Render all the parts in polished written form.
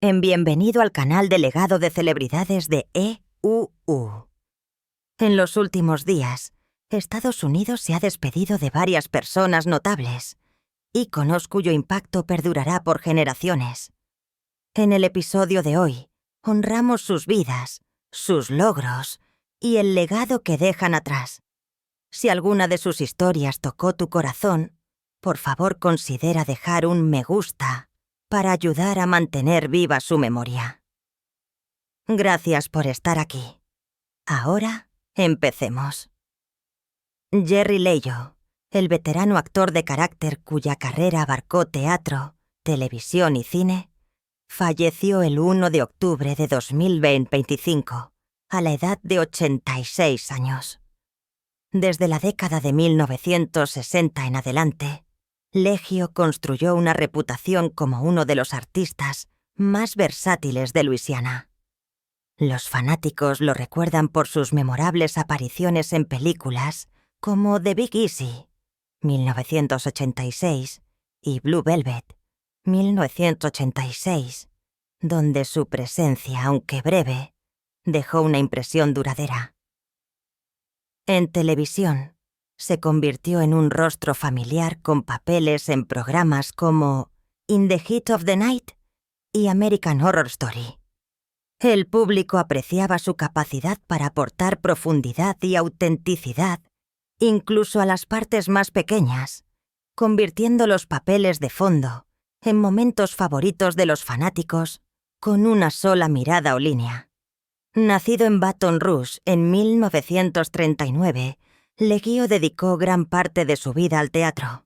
Bienvenido al canal de legado de celebridades de EUU. En los últimos días, Estados Unidos se ha despedido de varias personas notables, íconos cuyo impacto perdurará por generaciones. En el episodio de hoy, honramos sus vidas, sus logros y el legado que dejan atrás. Si alguna de sus historias tocó tu corazón, por favor considera dejar un me gusta para ayudar a mantener viva su memoria. Gracias por estar aquí. Ahora, empecemos. Jerry Leighton, el veterano actor de carácter cuya carrera abarcó teatro, televisión y cine, falleció el 1 de octubre de 2025, a la edad de 86 años. Desde la década de 1960 en adelante, Leggio construyó una reputación como uno de los artistas más versátiles de Luisiana. Los fanáticos lo recuerdan por sus memorables apariciones en películas como The Big Easy, 1986, y Blue Velvet, 1986, donde su presencia, aunque breve, dejó una impresión duradera. En televisión, se convirtió en un rostro familiar con papeles en programas como In the Heat of the Night y American Horror Story. El público apreciaba su capacidad para aportar profundidad y autenticidad, incluso a las partes más pequeñas, convirtiendo los papeles de fondo en momentos favoritos de los fanáticos con una sola mirada o línea. Nacido en Baton Rouge en 1939, Leggio dedicó gran parte de su vida al teatro.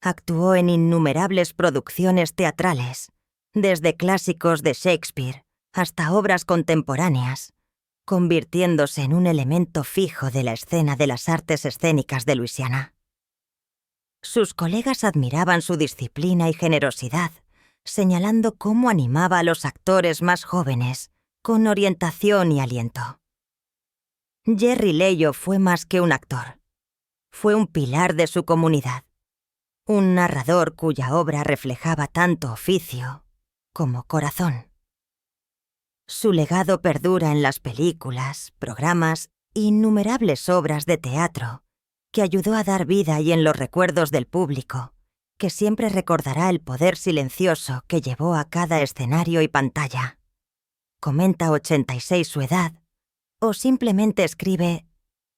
Actuó en innumerables producciones teatrales, desde clásicos de Shakespeare hasta obras contemporáneas, convirtiéndose en un elemento fijo de la escena de las artes escénicas de Luisiana. Sus colegas admiraban su disciplina y generosidad, señalando cómo animaba a los actores más jóvenes con orientación y aliento. Jerry Leighton fue más que un actor. Fue un pilar de su comunidad, un narrador cuya obra reflejaba tanto oficio como corazón. Su legado perdura en las películas, programas e innumerables obras de teatro que ayudó a dar vida y en los recuerdos del público, que siempre recordará el poder silencioso que llevó a cada escenario y pantalla. Comenta 86 su edad, o simplemente escribe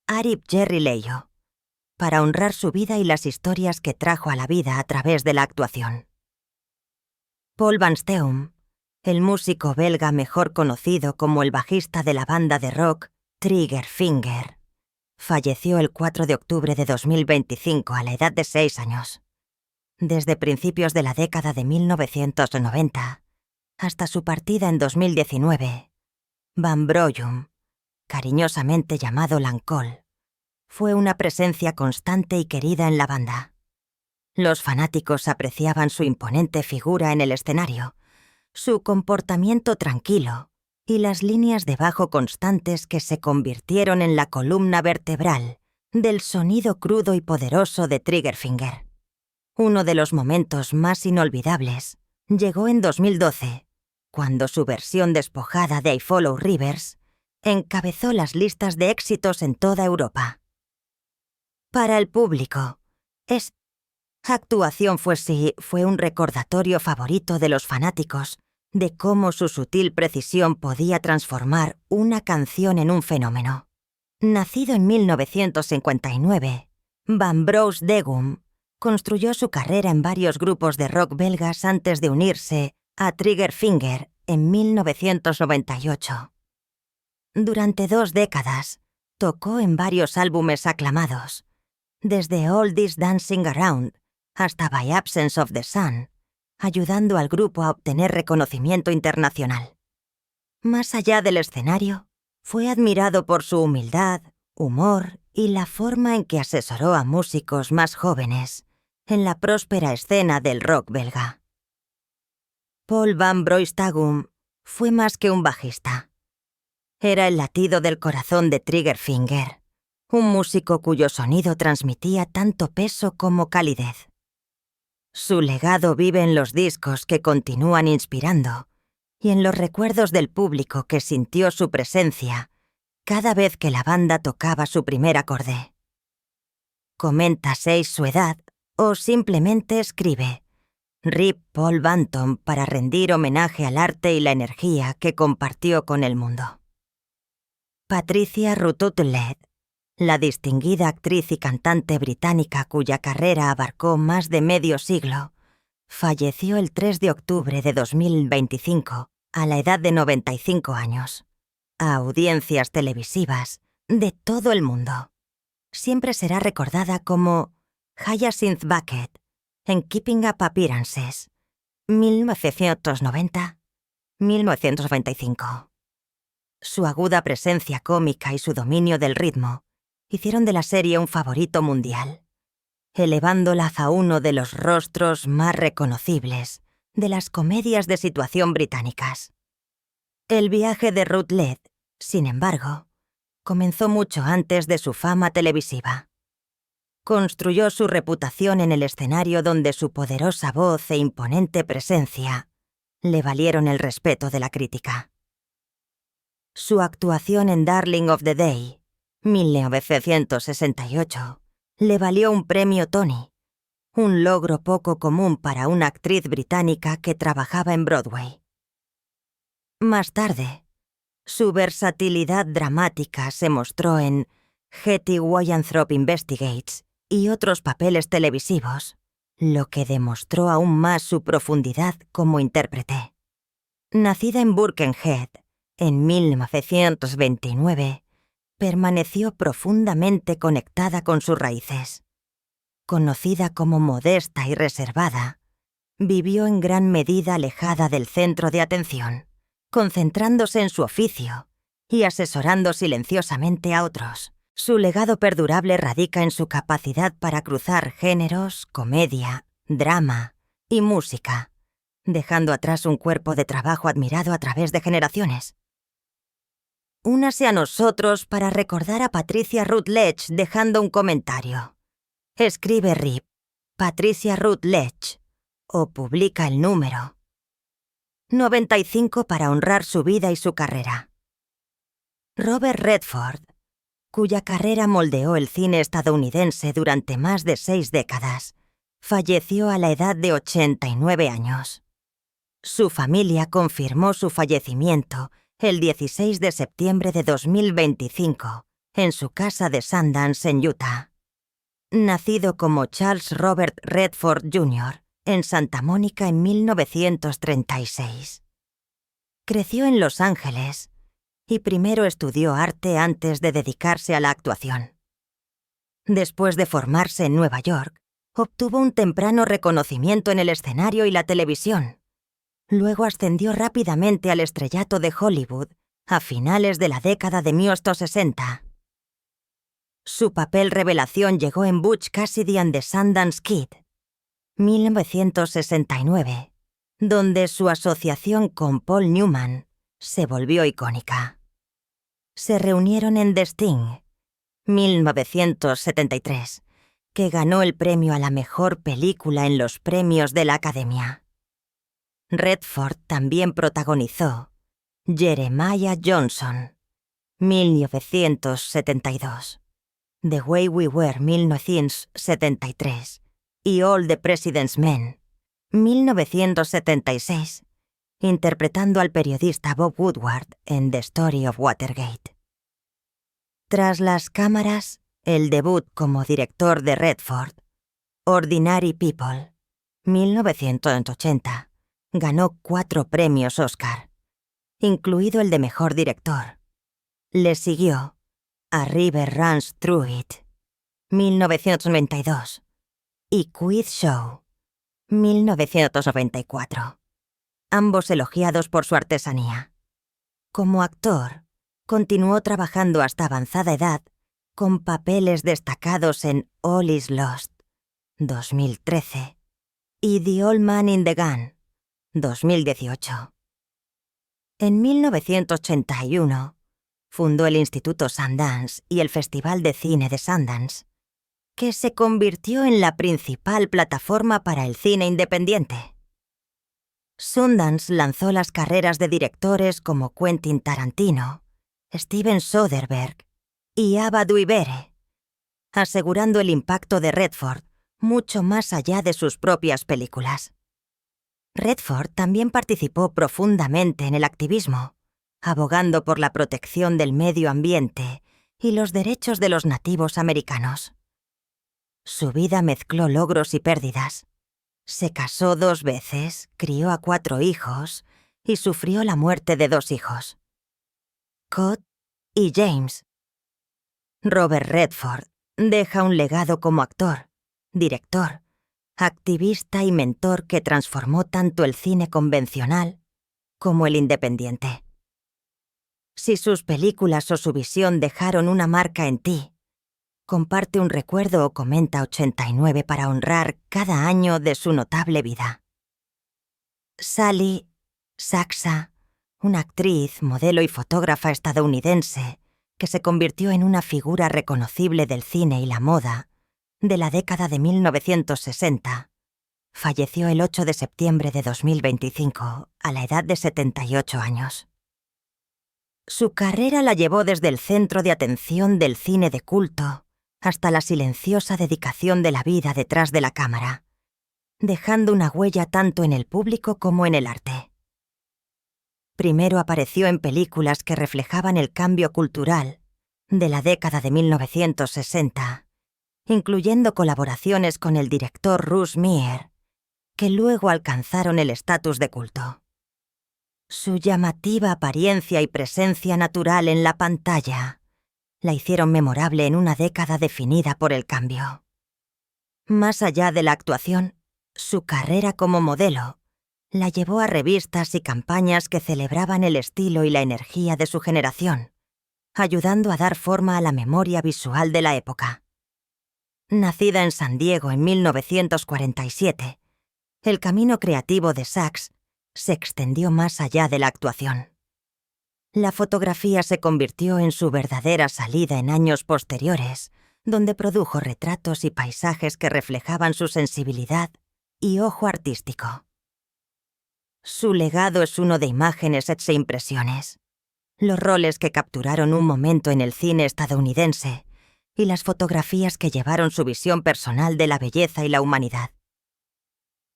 Arip Jerry Leighton, para honrar su vida y las historias que trajo a la vida a través de la actuación. Paul Van Steum, el músico belga mejor conocido como el bajista de la banda de rock Trigger Finger, falleció el 4 de octubre de 2025 a la edad de 6 años. Desde principios de la década de 1990 hasta su partida en 2019, Van Broyum, cariñosamente llamado Lancol, fue una presencia constante y querida en la banda. Los fanáticos apreciaban su imponente figura en el escenario, su comportamiento tranquilo y las líneas de bajo constantes que se convirtieron en la columna vertebral del sonido crudo y poderoso de Triggerfinger. Uno de los momentos más inolvidables llegó en 2012, cuando su versión despojada de I Follow Rivers encabezó las listas de éxitos en toda Europa. Para el público, esa actuación fue un recordatorio favorito de los fanáticos de cómo su sutil precisión podía transformar una canción en un fenómeno. Nacido en 1959, Van Bros Degum construyó su carrera en varios grupos de rock belgas antes de unirse a Triggerfinger en 1998. Durante 2 décadas, tocó en varios álbumes aclamados, desde All This Dancing Around hasta By Absence of the Sun, ayudando al grupo a obtener reconocimiento internacional. Más allá del escenario, fue admirado por su humildad, humor y la forma en que asesoró a músicos más jóvenes en la próspera escena del rock belga. Paul Van Broystagum fue más que un bajista. Era el latido del corazón de Triggerfinger, un músico cuyo sonido transmitía tanto peso como calidez. Su legado vive en los discos que continúan inspirando y en los recuerdos del público que sintió su presencia cada vez que la banda tocaba su primer acorde. Comenta Sage su edad o simplemente escribe Rip Paul Banton para rendir homenaje al arte y la energía que compartió con el mundo. Patricia Rutherford, la distinguida actriz y cantante británica cuya carrera abarcó más de medio siglo, falleció el 3 de octubre de 2025 a la edad de 95 años. A audiencias televisivas de todo el mundo. Siempre será recordada como Hyacinth Bucket en Keeping Up Appearances, 1990-1995. Su aguda presencia cómica y su dominio del ritmo hicieron de la serie un favorito mundial, elevándola a uno de los rostros más reconocibles de las comedias de situación británicas. El viaje de Ruth Led, sin embargo, comenzó mucho antes de su fama televisiva. Construyó su reputación en el escenario donde su poderosa voz e imponente presencia le valieron el respeto de la crítica. Su actuación en Darling of the Day, 1968, le valió un premio Tony, un logro poco común para una actriz británica que trabajaba en Broadway. Más tarde, su versatilidad dramática se mostró en Hetty Wyanthrope Investigates y otros papeles televisivos, lo que demostró aún más su profundidad como intérprete. Nacida en Birkenhead en 1929, permaneció profundamente conectada con sus raíces. Conocida como modesta y reservada, vivió en gran medida alejada del centro de atención, concentrándose en su oficio y asesorando silenciosamente a otros. Su legado perdurable radica en su capacidad para cruzar géneros, comedia, drama y música, dejando atrás un cuerpo de trabajo admirado a través de generaciones. Únase a nosotros para recordar a Patricia Routledge dejando un comentario. Escribe Rip, Patricia Routledge, o publica el número 95 para honrar su vida y su carrera. Robert Redford, cuya carrera moldeó el cine estadounidense durante más de 6 décadas, falleció a la edad de 89 años. Su familia confirmó su fallecimiento el 16 de septiembre de 2025 en su casa de Sundance, en Utah. Nacido como Charles Robert Redford Jr. en Santa Mónica en 1936. Creció en Los Ángeles y primero estudió arte antes de dedicarse a la actuación. Después de formarse en Nueva York, obtuvo un temprano reconocimiento en el escenario y la televisión. Luego ascendió rápidamente al estrellato de Hollywood a finales de la década de 1960. Su papel revelación llegó en Butch Cassidy and the Sundance Kid, 1969, donde su asociación con Paul Newman se volvió icónica. Se reunieron en The Sting, 1973, que ganó el premio a la mejor película en los premios de la Academia. Redford también protagonizó Jeremiah Johnson, 1972, The Way We Were, 1973, y All the President's Men, 1976, interpretando al periodista Bob Woodward en The Story of Watergate. Tras las cámaras, el debut como director de Redford, Ordinary People, 1980, ganó 4 premios Oscar, incluido el de Mejor Director. Le siguió A River Runs Through It, 1992, y Quiz Show, 1994, ambos elogiados por su artesanía. Como actor, continuó trabajando hasta avanzada edad con papeles destacados en All Is Lost, 2013, y The Old Man in the Gun, 2018. En 1981, fundó el Instituto Sundance y el Festival de Cine de Sundance, que se convirtió en la principal plataforma para el cine independiente. Sundance lanzó las carreras de directores como Quentin Tarantino, Steven Soderbergh y Ava DuVernay, asegurando el impacto de Redford mucho más allá de sus propias películas. Redford también participó profundamente en el activismo, abogando por la protección del medio ambiente y los derechos de los nativos americanos. Su vida mezcló logros y pérdidas. Se casó 2 veces, crió a 4 hijos y sufrió la muerte de 2 hijos, Scott y James. Robert Redford deja un legado como actor, director, activista y mentor que transformó tanto el cine convencional como el independiente. Si sus películas o su visión dejaron una marca en ti, comparte un recuerdo o comenta 89 para honrar cada año de su notable vida. Sally Saxa, una actriz, modelo y fotógrafa estadounidense que se convirtió en una figura reconocible del cine y la moda de la década de 1960, falleció el 8 de septiembre de 2025 a la edad de 78 años. Su carrera la llevó desde el centro de atención del cine de culto hasta la silenciosa dedicación de la vida detrás de la cámara, dejando una huella tanto en el público como en el arte. Primero apareció en películas que reflejaban el cambio cultural de la década de 1960, incluyendo colaboraciones con el director Russ Meyer, que luego alcanzaron el estatus de culto. Su llamativa apariencia y presencia natural en la pantalla la hicieron memorable en una década definida por el cambio. Más allá de la actuación, su carrera como modelo la llevó a revistas y campañas que celebraban el estilo y la energía de su generación, ayudando a dar forma a la memoria visual de la época. Nacida en San Diego en 1947, el camino creativo de Sachs se extendió más allá de la actuación. La fotografía se convirtió en su verdadera salida en años posteriores, donde produjo retratos y paisajes que reflejaban su sensibilidad y ojo artístico. Su legado es uno de imágenes e impresiones, los roles que capturaron un momento en el cine estadounidense y las fotografías que llevaron su visión personal de la belleza y la humanidad.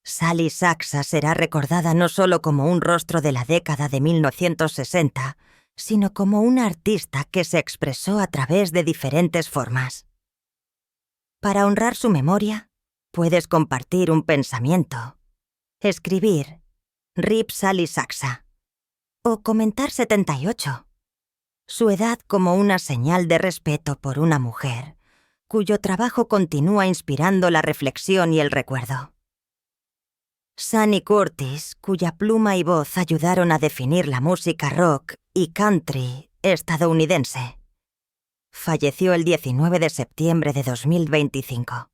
Sally Saxa será recordada no solo como un rostro de la década de 1960, sino como una artista que se expresó a través de diferentes formas. Para honrar su memoria, puedes compartir un pensamiento, escribir RIP Sally Saxa o comentar 78, su edad como una señal de respeto por una mujer, cuyo trabajo continúa inspirando la reflexión y el recuerdo. Sonny Curtis, cuya pluma y voz ayudaron a definir la música rock y country estadounidense, falleció el 19 de septiembre de 2025.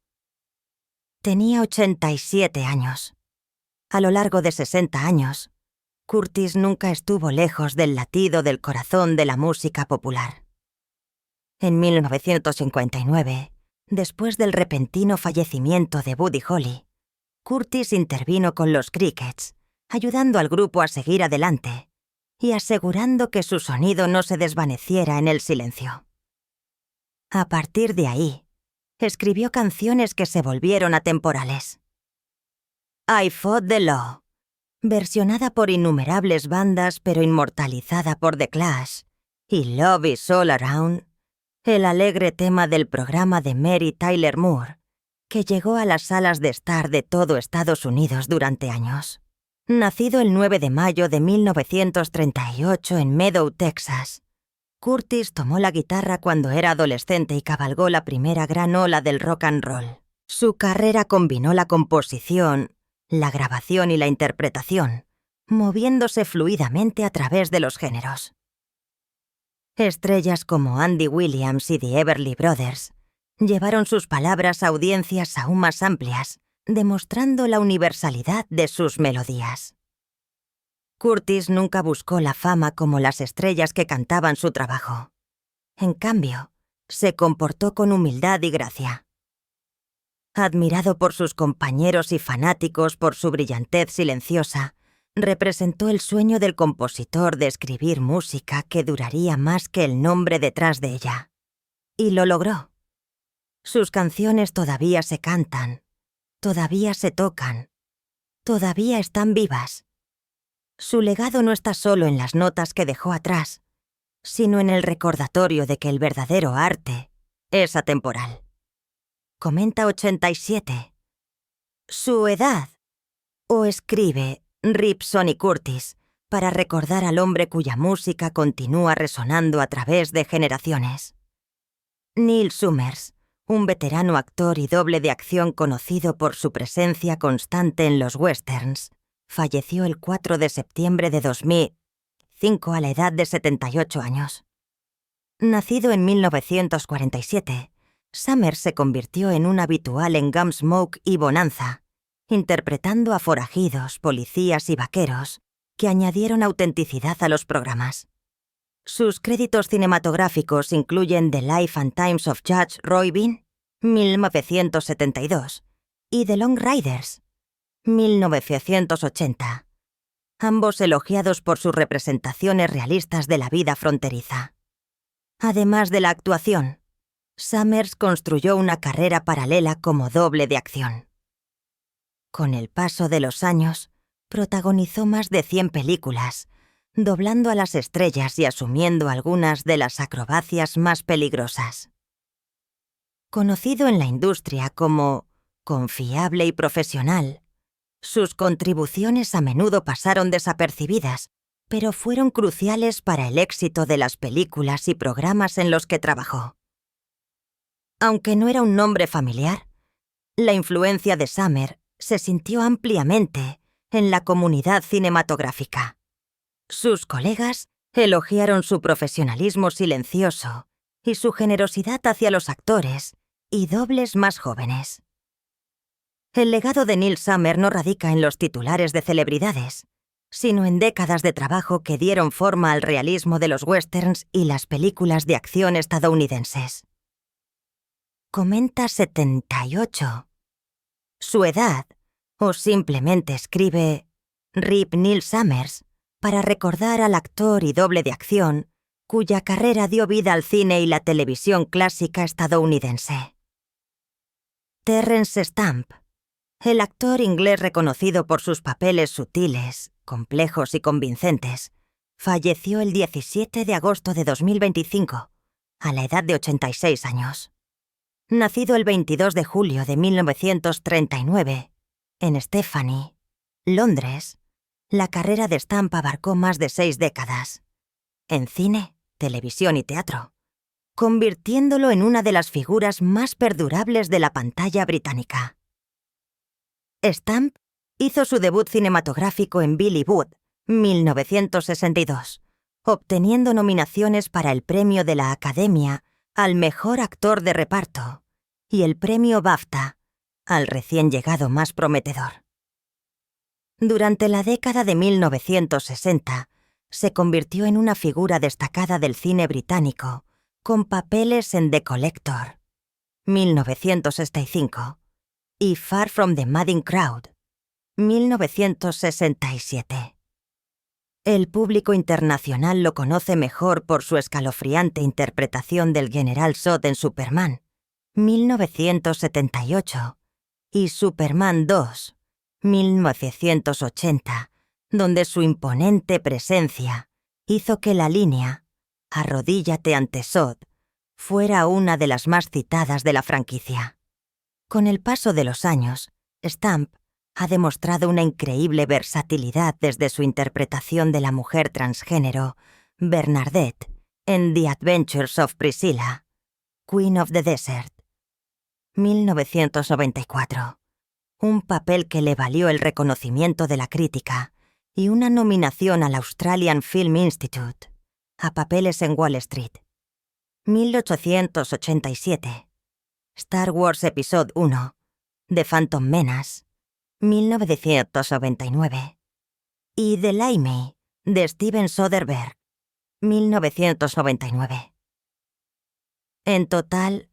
Tenía 87 años. A lo largo de 60 años, Curtis nunca estuvo lejos del latido del corazón de la música popular. En 1959, después del repentino fallecimiento de Buddy Holly, Curtis intervino con los Crickets, ayudando al grupo a seguir adelante y asegurando que su sonido no se desvaneciera en el silencio. A partir de ahí, escribió canciones que se volvieron atemporales. I Fought the Law, versionada por innumerables bandas pero inmortalizada por The Clash, y Love Is All Around, el alegre tema del programa de Mary Tyler Moore, que llegó a las salas de estar de todo Estados Unidos durante años. Nacido el 9 de mayo de 1938 en Meadow, Texas, Curtis tomó la guitarra cuando era adolescente y cabalgó la primera gran ola del rock and roll. Su carrera combinó la composición, la grabación y la interpretación, moviéndose fluidamente a través de los géneros. Estrellas como Andy Williams y The Everly Brothers llevaron sus palabras a audiencias aún más amplias, demostrando la universalidad de sus melodías. Curtis nunca buscó la fama como las estrellas que cantaban su trabajo. En cambio, se comportó con humildad y gracia. Admirado por sus compañeros y fanáticos por su brillantez silenciosa, Representó el sueño del compositor de escribir música que duraría más que el nombre detrás de ella. Y lo logró. Sus canciones todavía se cantan, todavía se tocan, todavía están vivas. Su legado no está solo en las notas que dejó atrás, sino en el recordatorio de que el verdadero arte es atemporal. Comenta 87. Su edad. O escribe Rip Sonny Curtis para recordar al hombre cuya música continúa resonando a través de generaciones. Neil Summers, un veterano actor y doble de acción conocido por su presencia constante en los westerns, falleció el 4 de septiembre de 2005 a la edad de 78 años. Nacido en 1947, Summers se convirtió en un habitual en Gunsmoke y Bonanza, interpretando a forajidos, policías y vaqueros que añadieron autenticidad a los programas. Sus créditos cinematográficos incluyen The Life and Times of Judge Roy Bean, 1972, y The Long Riders, 1980, ambos elogiados por sus representaciones realistas de la vida fronteriza. Además de la actuación, Summers construyó una carrera paralela como doble de acción. Con el paso de los años, protagonizó más de 100 películas, doblando a las estrellas y asumiendo algunas de las acrobacias más peligrosas. Conocido en la industria como confiable y profesional, sus contribuciones a menudo pasaron desapercibidas, pero fueron cruciales para el éxito de las películas y programas en los que trabajó. Aunque no era un nombre familiar, la influencia de Summers se sintió ampliamente en la comunidad cinematográfica. Sus colegas elogiaron su profesionalismo silencioso y su generosidad hacia los actores y dobles más jóvenes. El legado de Neil Summers no radica en los titulares de celebridades, sino en décadas de trabajo que dieron forma al realismo de los westerns y las películas de acción estadounidenses. Comenta 78. Su edad, o simplemente escribe Rip Neil Summers para recordar al actor y doble de acción cuya carrera dio vida al cine y la televisión clásica estadounidense. Terence Stamp, el actor inglés reconocido por sus papeles sutiles, complejos y convincentes, falleció el 17 de agosto de 2025, a la edad de 86 años. Nacido el 22 de julio de 1939, en Stephanie, Londres, la carrera de Stamp abarcó más de 6 décadas, en cine, televisión y teatro, convirtiéndolo en una de las figuras más perdurables de la pantalla británica. Stamp hizo su debut cinematográfico en Billy Budd, 1962, obteniendo nominaciones para el premio de la Academia al mejor actor de reparto y el premio BAFTA al recién llegado más prometedor. Durante la década de 1960, se convirtió en una figura destacada del cine británico, con papeles en The Collector, 1965, y Far from the Madding Crowd, 1967. El público internacional lo conoce mejor por su escalofriante interpretación del General Zod en Superman, 1978, y Superman 2, 1980, donde su imponente presencia hizo que la línea «Arrodíllate ante Zod» fuera una de las más citadas de la franquicia. Con el paso de los años, Stamp ha demostrado una increíble versatilidad desde su interpretación de la mujer transgénero Bernadette en The Adventures of Priscilla, Queen of the Desert, 1994, un papel que le valió el reconocimiento de la crítica y una nominación al Australian Film Institute a papeles en Wall Street, 1887, Star Wars Episode 1, The Phantom Menace, 1999, y The Limey, de Steven Soderbergh, 1999. En total,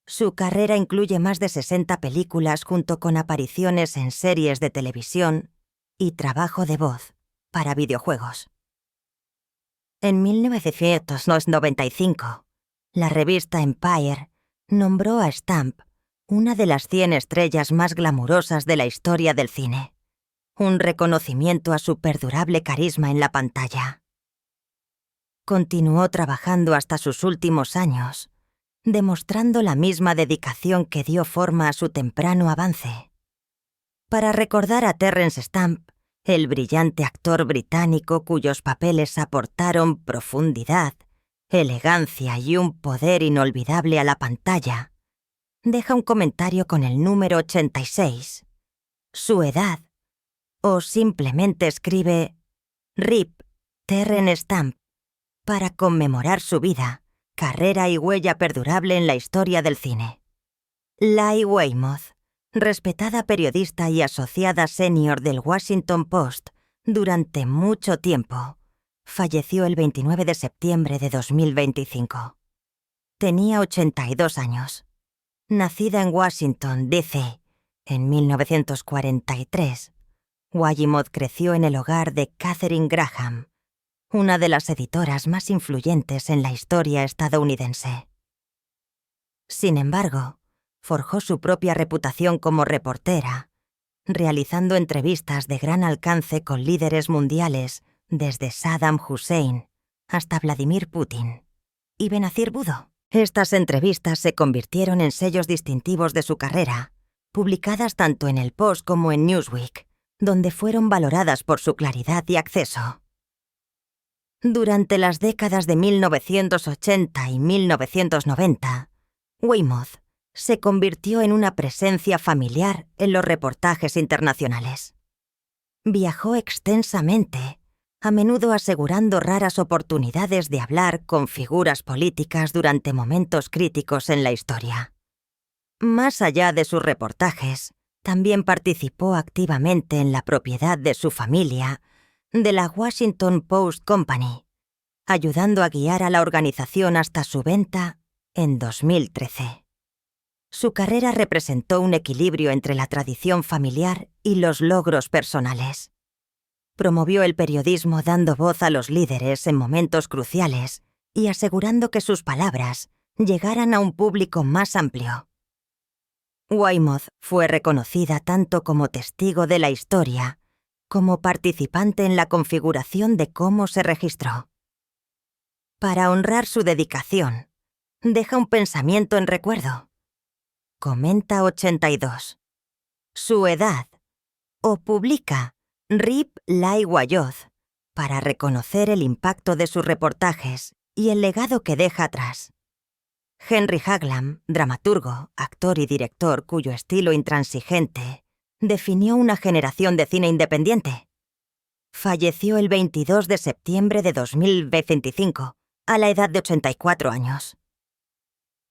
su carrera incluye más de 60 películas junto con apariciones en series de televisión y trabajo de voz. para videojuegos. En 1995, la revista Empire nombró a Stamp una de las 100 estrellas más glamurosas de la historia del cine, un reconocimiento a su perdurable carisma en la pantalla. Continuó trabajando hasta sus últimos años, demostrando la misma dedicación que dio forma a su temprano avance. Para recordar a Terence Stamp, el brillante actor británico cuyos papeles aportaron profundidad, elegancia y un poder inolvidable a la pantalla, deja un comentario con el número 86, su edad, o simplemente escribe RIP Terence Stamp para conmemorar su vida, carrera y huella perdurable en la historia del cine. Lai Weymouth, respetada periodista y asociada senior del Washington Post durante mucho tiempo, falleció el 29 de septiembre de 2025. Tenía 82 años. Nacida en Washington, D.C., en 1943, Weymouth creció en el hogar de Katharine Graham, una de las editoras más influyentes en la historia estadounidense. Sin embargo, forjó su propia reputación como reportera, realizando entrevistas de gran alcance con líderes mundiales desde Saddam Hussein hasta Vladimir Putin y Benazir Bhutto. Estas entrevistas se convirtieron en sellos distintivos de su carrera, publicadas tanto en el Post como en Newsweek, donde fueron valoradas por su claridad y acceso. Durante las décadas de 1980 y 1990, Weymouth se convirtió en una presencia familiar en los reportajes internacionales. Viajó extensamente, a menudo asegurando raras oportunidades de hablar con figuras políticas durante momentos críticos en la historia. Más allá de sus reportajes, también participó activamente en la propiedad de su familia, de la Washington Post Company, ayudando a guiar a la organización hasta su venta en 2013. Su carrera representó un equilibrio entre la tradición familiar y los logros personales. Promovió el periodismo dando voz a los líderes en momentos cruciales y asegurando que sus palabras llegaran a un público más amplio. Weymouth fue reconocida tanto como testigo de la historia como participante en la configuración de cómo se registró. Para honrar su dedicación, deja un pensamiento en recuerdo. Comenta 82. Su edad. O publica RIP Lai Weymouth para reconocer el impacto de sus reportajes y el legado que deja atrás. Henry Hagland, dramaturgo, actor y director cuyo estilo intransigente definió una generación de cine independiente. Falleció el 22 de septiembre de 2025, a la edad de 84 años.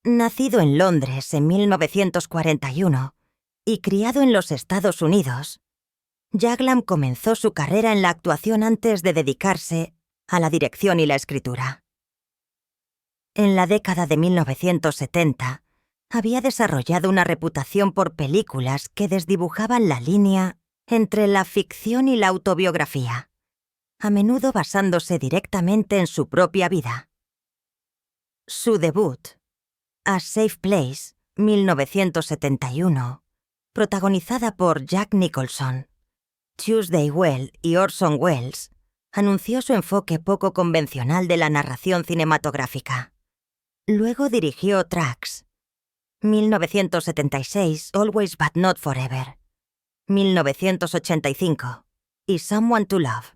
Nacido en Londres en 1941 y criado en los Estados Unidos, Hagland comenzó su carrera en la actuación antes de dedicarse a la dirección y la escritura. En la década de 1970, había desarrollado una reputación por películas que desdibujaban la línea entre la ficción y la autobiografía, a menudo basándose directamente en su propia vida. Su debut, A Safe Place, 1971, protagonizada por Jack Nicholson, Tuesday Weld y Orson Welles, anunció su enfoque poco convencional de la narración cinematográfica. Luego dirigió Tracks, 1976, Always But Not Forever, 1985, y Someone to Love,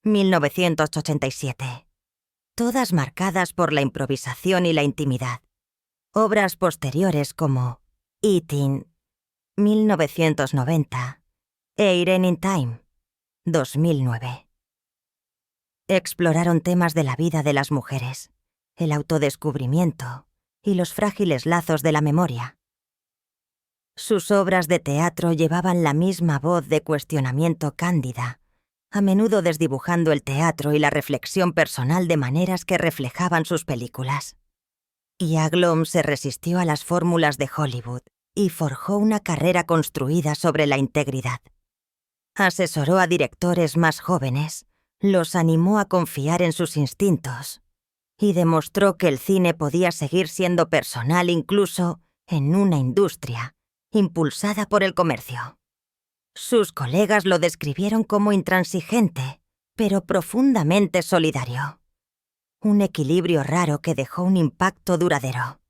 1987, todas marcadas por la improvisación y la intimidad. Obras posteriores como Eating, 1990, e Irene in Time, 2009. Exploraron temas de la vida de las mujeres, el autodescubrimiento y los frágiles lazos de la memoria. Sus obras de teatro llevaban la misma voz de cuestionamiento cándida, a menudo desdibujando el teatro y la reflexión personal de maneras que reflejaban sus películas. Yaglom se resistió a las fórmulas de Hollywood y forjó una carrera construida sobre la integridad. Asesoró a directores más jóvenes, los animó a confiar en sus instintos y demostró que el cine podía seguir siendo personal incluso en una industria impulsada por el comercio. Sus colegas lo describieron como intransigente, pero profundamente solidario. Un equilibrio raro que dejó un impacto duradero.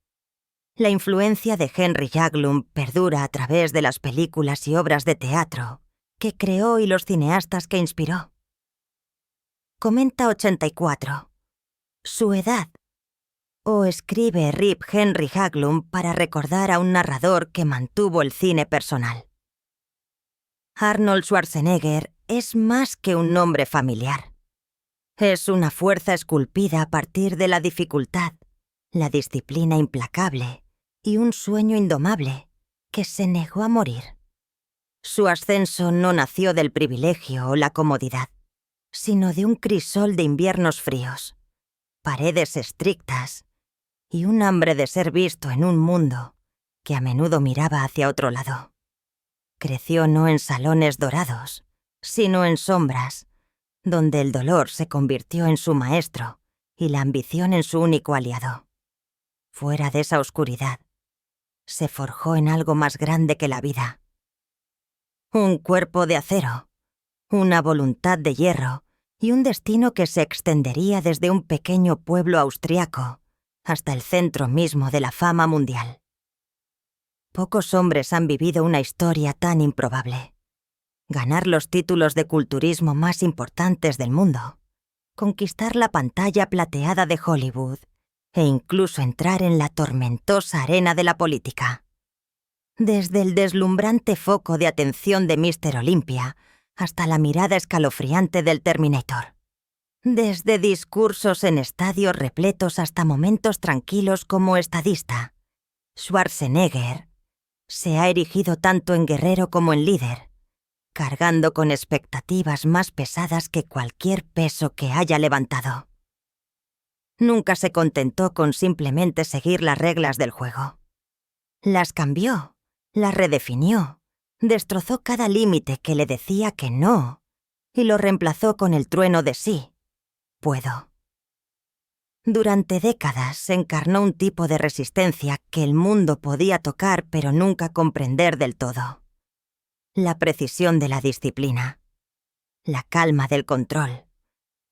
La influencia de Henry Jaglom perdura a través de las películas y obras de teatro que creó y los cineastas que inspiró. Comenta 84. Su edad. O escribe Rip Henry Jaglom para recordar a un narrador que mantuvo el cine personal. Arnold Schwarzenegger es más que un nombre familiar. Es una fuerza esculpida a partir de la dificultad, la disciplina implacable y un sueño indomable que se negó a morir. Su ascenso no nació del privilegio o la comodidad, sino de un crisol de inviernos fríos, paredes estrictas y un hambre de ser visto en un mundo que a menudo miraba hacia otro lado. Creció no en salones dorados, sino en sombras, donde el dolor se convirtió en su maestro y la ambición en su único aliado. Fuera de esa oscuridad, se forjó en algo más grande que la vida. Un cuerpo de acero, una voluntad de hierro y un destino que se extendería desde un pequeño pueblo austriaco hasta el centro mismo de la fama mundial. Pocos hombres han vivido una historia tan improbable. Ganar los títulos de culturismo más importantes del mundo, conquistar la pantalla plateada de Hollywood e incluso entrar en la tormentosa arena de la política. Desde el deslumbrante foco de atención de Mr. Olympia hasta la mirada escalofriante del Terminator. Desde discursos en estadios repletos hasta momentos tranquilos como estadista, Schwarzenegger se ha erigido tanto en guerrero como en líder, cargando con expectativas más pesadas que cualquier peso que haya levantado. Nunca se contentó con simplemente seguir las reglas del juego. Las cambió, las redefinió, destrozó cada límite que le decía que no y lo reemplazó con el trueno de sí, puedo. Durante décadas encarnó un tipo de resistencia que el mundo podía tocar pero nunca comprender del todo. La precisión de la disciplina, la calma del control,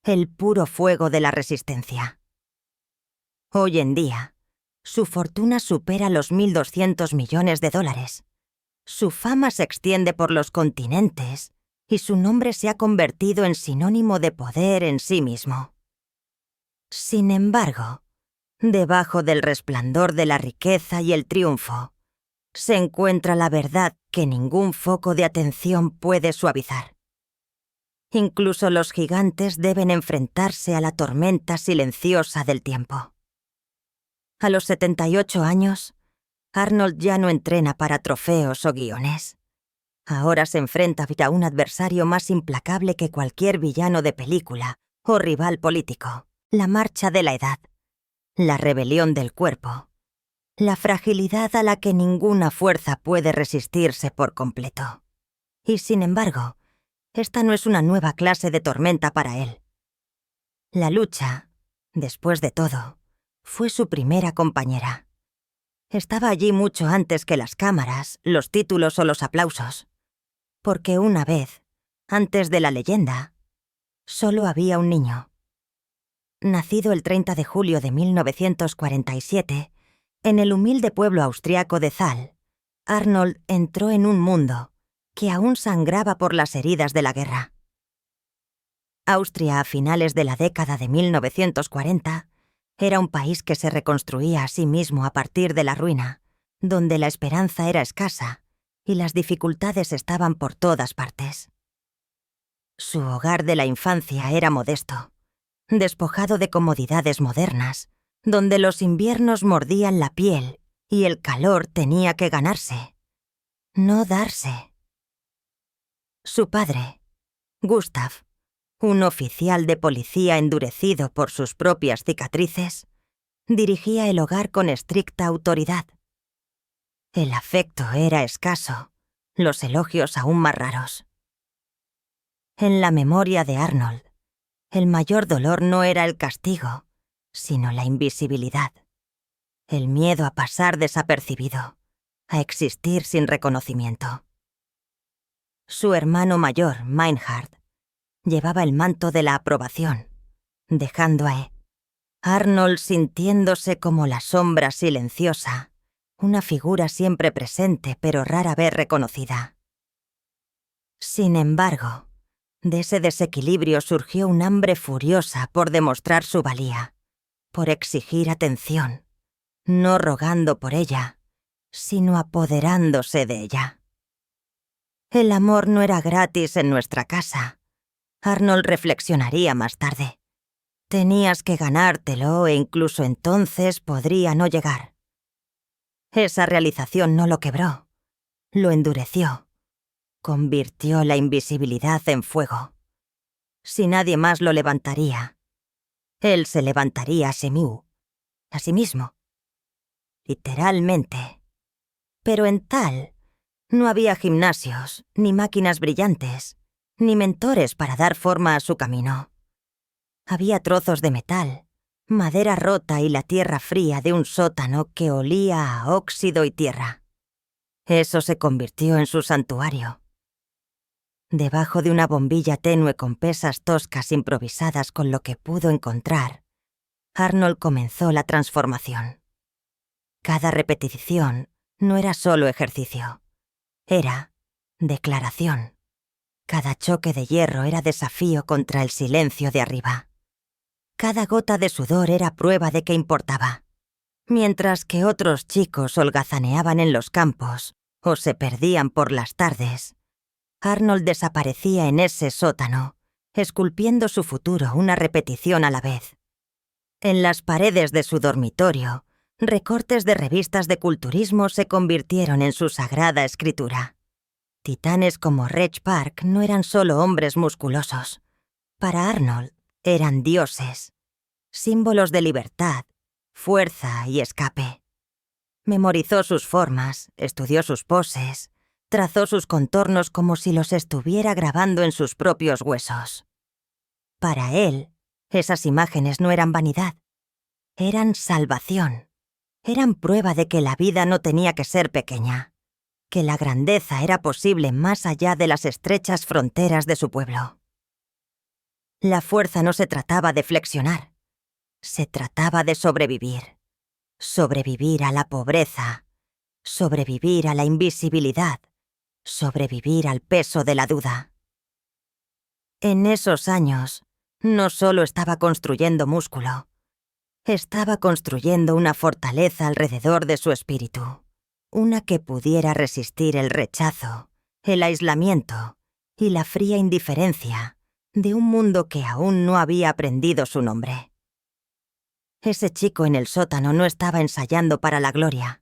el puro fuego de la resistencia. Hoy en día, su fortuna supera los $1.200 millones. Su fama se extiende por los continentes y su nombre se ha convertido en sinónimo de poder en sí mismo. Sin embargo, debajo del resplandor de la riqueza y el triunfo, se encuentra la verdad que ningún foco de atención puede suavizar. Incluso los gigantes deben enfrentarse a la tormenta silenciosa del tiempo. A los 78 años, Arnold ya no entrena para trofeos o guiones. Ahora se enfrenta a un adversario más implacable que cualquier villano de película o rival político. La marcha de la edad, la rebelión del cuerpo, la fragilidad a la que ninguna fuerza puede resistirse por completo. Y sin embargo, esta no es una nueva clase de tormenta para él. La lucha, después de todo, fue su primera compañera. Estaba allí mucho antes que las cámaras, los títulos o los aplausos. Porque una vez, antes de la leyenda, solo había un niño. Nacido el 30 de julio de 1947, en el humilde pueblo austriaco de Thal, Arnold entró en un mundo que aún sangraba por las heridas de la guerra. Austria, a finales de la década de 1940, era un país que se reconstruía a sí mismo a partir de la ruina, donde la esperanza era escasa y las dificultades estaban por todas partes. Su hogar de la infancia era modesto, despojado de comodidades modernas, donde los inviernos mordían la piel y el calor tenía que ganarse, no darse. Su padre, Gustav, un oficial de policía endurecido por sus propias cicatrices, dirigía el hogar con estricta autoridad. El afecto era escaso, los elogios aún más raros. En la memoria de Arnold, El mayor dolor no era el castigo, sino la invisibilidad. El miedo a pasar desapercibido, a existir sin reconocimiento. Su hermano mayor, Meinhard, llevaba el manto de la aprobación, dejando a Arnold sintiéndose como la sombra silenciosa, una figura siempre presente pero rara vez reconocida. Sin embargo, de ese desequilibrio surgió un hambre furiosa por demostrar su valía, por exigir atención, no rogando por ella, sino apoderándose de ella. El amor no era gratis en nuestra casa. Arnold reflexionaría más tarde. Tenías que ganártelo e incluso entonces podría no llegar. Esa realización no lo quebró, lo endureció, convirtió la invisibilidad en fuego. Si nadie más lo levantaría, él se levantaría a sí mismo, literalmente. Pero en Thal no había gimnasios, ni máquinas brillantes, ni mentores para dar forma a su camino. Había trozos de metal, madera rota y la tierra fría de un sótano que olía a óxido y tierra. Eso se convirtió en su santuario. Debajo de una bombilla tenue con pesas toscas improvisadas con lo que pudo encontrar, Arnold comenzó la transformación. Cada repetición no era solo ejercicio, era declaración. Cada choque de hierro era desafío contra el silencio de arriba. Cada gota de sudor era prueba de que importaba. Mientras que otros chicos holgazaneaban en los campos o se perdían por las tardes, Arnold desaparecía en ese sótano, esculpiendo su futuro una repetición a la vez. En las paredes de su dormitorio, recortes de revistas de culturismo se convirtieron en su sagrada escritura. Titanes como Reg Park no eran solo hombres musculosos. Para Arnold, eran dioses, símbolos de libertad, fuerza y escape. Memorizó sus formas, estudió sus poses, trazó sus contornos como si los estuviera grabando en sus propios huesos. Para él, esas imágenes no eran vanidad, eran salvación, eran prueba de que la vida no tenía que ser pequeña, que la grandeza era posible más allá de las estrechas fronteras de su pueblo. La fuerza no se trataba de flexionar, se trataba de sobrevivir. Sobrevivir a la pobreza, sobrevivir a la invisibilidad, sobrevivir al peso de la duda. En esos años, no solo estaba construyendo músculo, estaba construyendo una fortaleza alrededor de su espíritu, una que pudiera resistir el rechazo, el aislamiento y la fría indiferencia de un mundo que aún no había aprendido su nombre. Ese chico en el sótano no estaba ensayando para la gloria.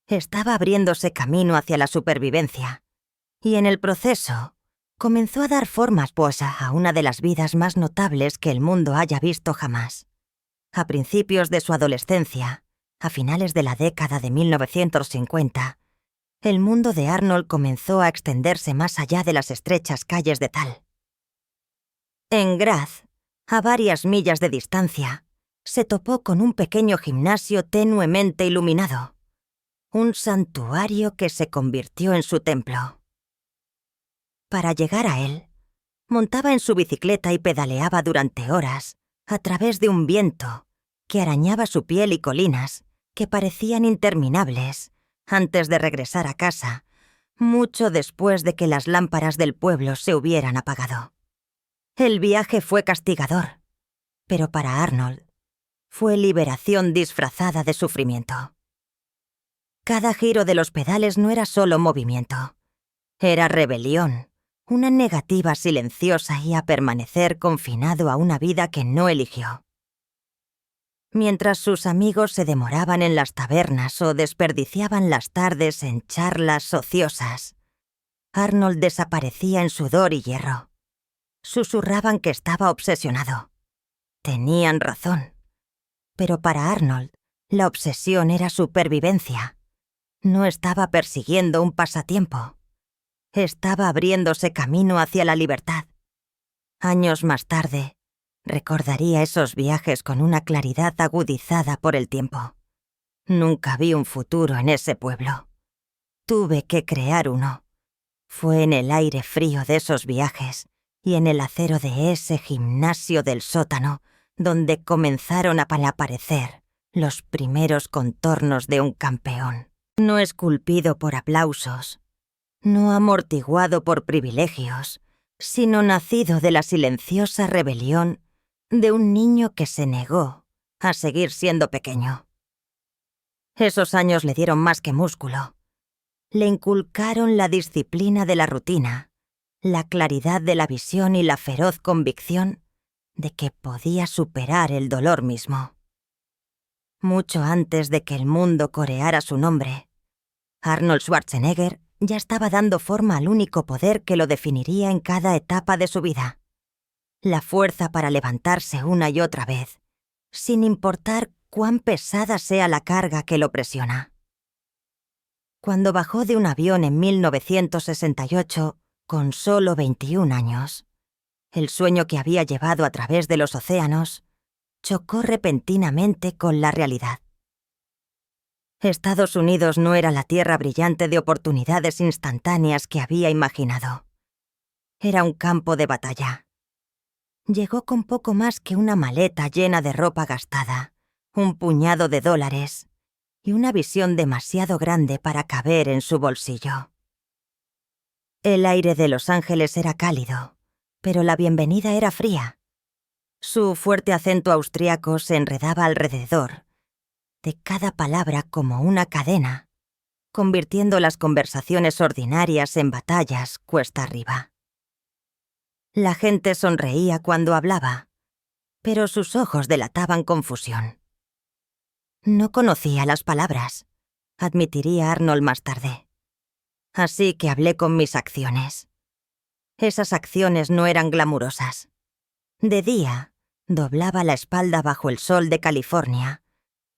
Estaba abriéndose camino hacia la supervivencia. Y en el proceso, comenzó a dar formas a una de las vidas más notables que el mundo haya visto jamás. A principios de su adolescencia, a finales de la década de 1950, el mundo de Arnold comenzó a extenderse más allá de las estrechas calles de Thal. En Graz, a varias millas de distancia, se topó con un pequeño gimnasio tenuemente iluminado, un santuario que se convirtió en su templo. Para llegar a él, montaba en su bicicleta y pedaleaba durante horas a través de un viento que arañaba su piel y colinas que parecían interminables antes de regresar a casa, mucho después de que las lámparas del pueblo se hubieran apagado. El viaje fue castigador, pero para Arnold fue liberación disfrazada de sufrimiento. Cada giro de los pedales no era solo movimiento, era rebelión, una negativa silenciosa y a permanecer confinado a una vida que no eligió. Mientras sus amigos se demoraban en las tabernas o desperdiciaban las tardes en charlas ociosas, Arnold desaparecía en sudor y hierro. Susurraban que estaba obsesionado. Tenían razón. Pero para Arnold, la obsesión era supervivencia. No estaba persiguiendo un pasatiempo. Estaba abriéndose camino hacia la libertad. Años más tarde, Recordaría esos viajes con una claridad agudizada por el tiempo. Nunca vi un futuro en ese pueblo. Tuve que crear uno. Fue en el aire frío de esos viajes y en el acero de ese gimnasio del sótano donde comenzaron a aparecer los primeros contornos de un campeón. No esculpido por aplausos, no amortiguado por privilegios, sino nacido de la silenciosa rebelión de un niño que se negó a seguir siendo pequeño. Esos años le dieron más que músculo. Le inculcaron la disciplina de la rutina, la claridad de la visión y la feroz convicción de que podía superar el dolor mismo. Mucho antes de que el mundo coreara su nombre, Arnold Schwarzenegger ya estaba dando forma al único poder que lo definiría en cada etapa de su vida: la fuerza para levantarse una y otra vez, sin importar cuán pesada sea la carga que lo presiona. Cuando bajó de un avión en 1968, con solo 21 años, el sueño que había llevado a través de los océanos chocó repentinamente con la realidad. Estados Unidos no era la tierra brillante de oportunidades instantáneas que había imaginado. Era un campo de batalla. Llegó con poco más que una maleta llena de ropa gastada, un puñado de dólares y una visión demasiado grande para caber en su bolsillo. El aire de Los Ángeles era cálido, pero la bienvenida era fría. Su fuerte acento austriaco se enredaba alrededor de cada palabra como una cadena, convirtiendo las conversaciones ordinarias en batallas cuesta arriba. La gente sonreía cuando hablaba, pero sus ojos delataban confusión. No conocía las palabras, admitiría Arnold más tarde. Así que hablé con mis acciones. Esas acciones no eran glamurosas. De día, doblaba la espalda bajo el sol de California,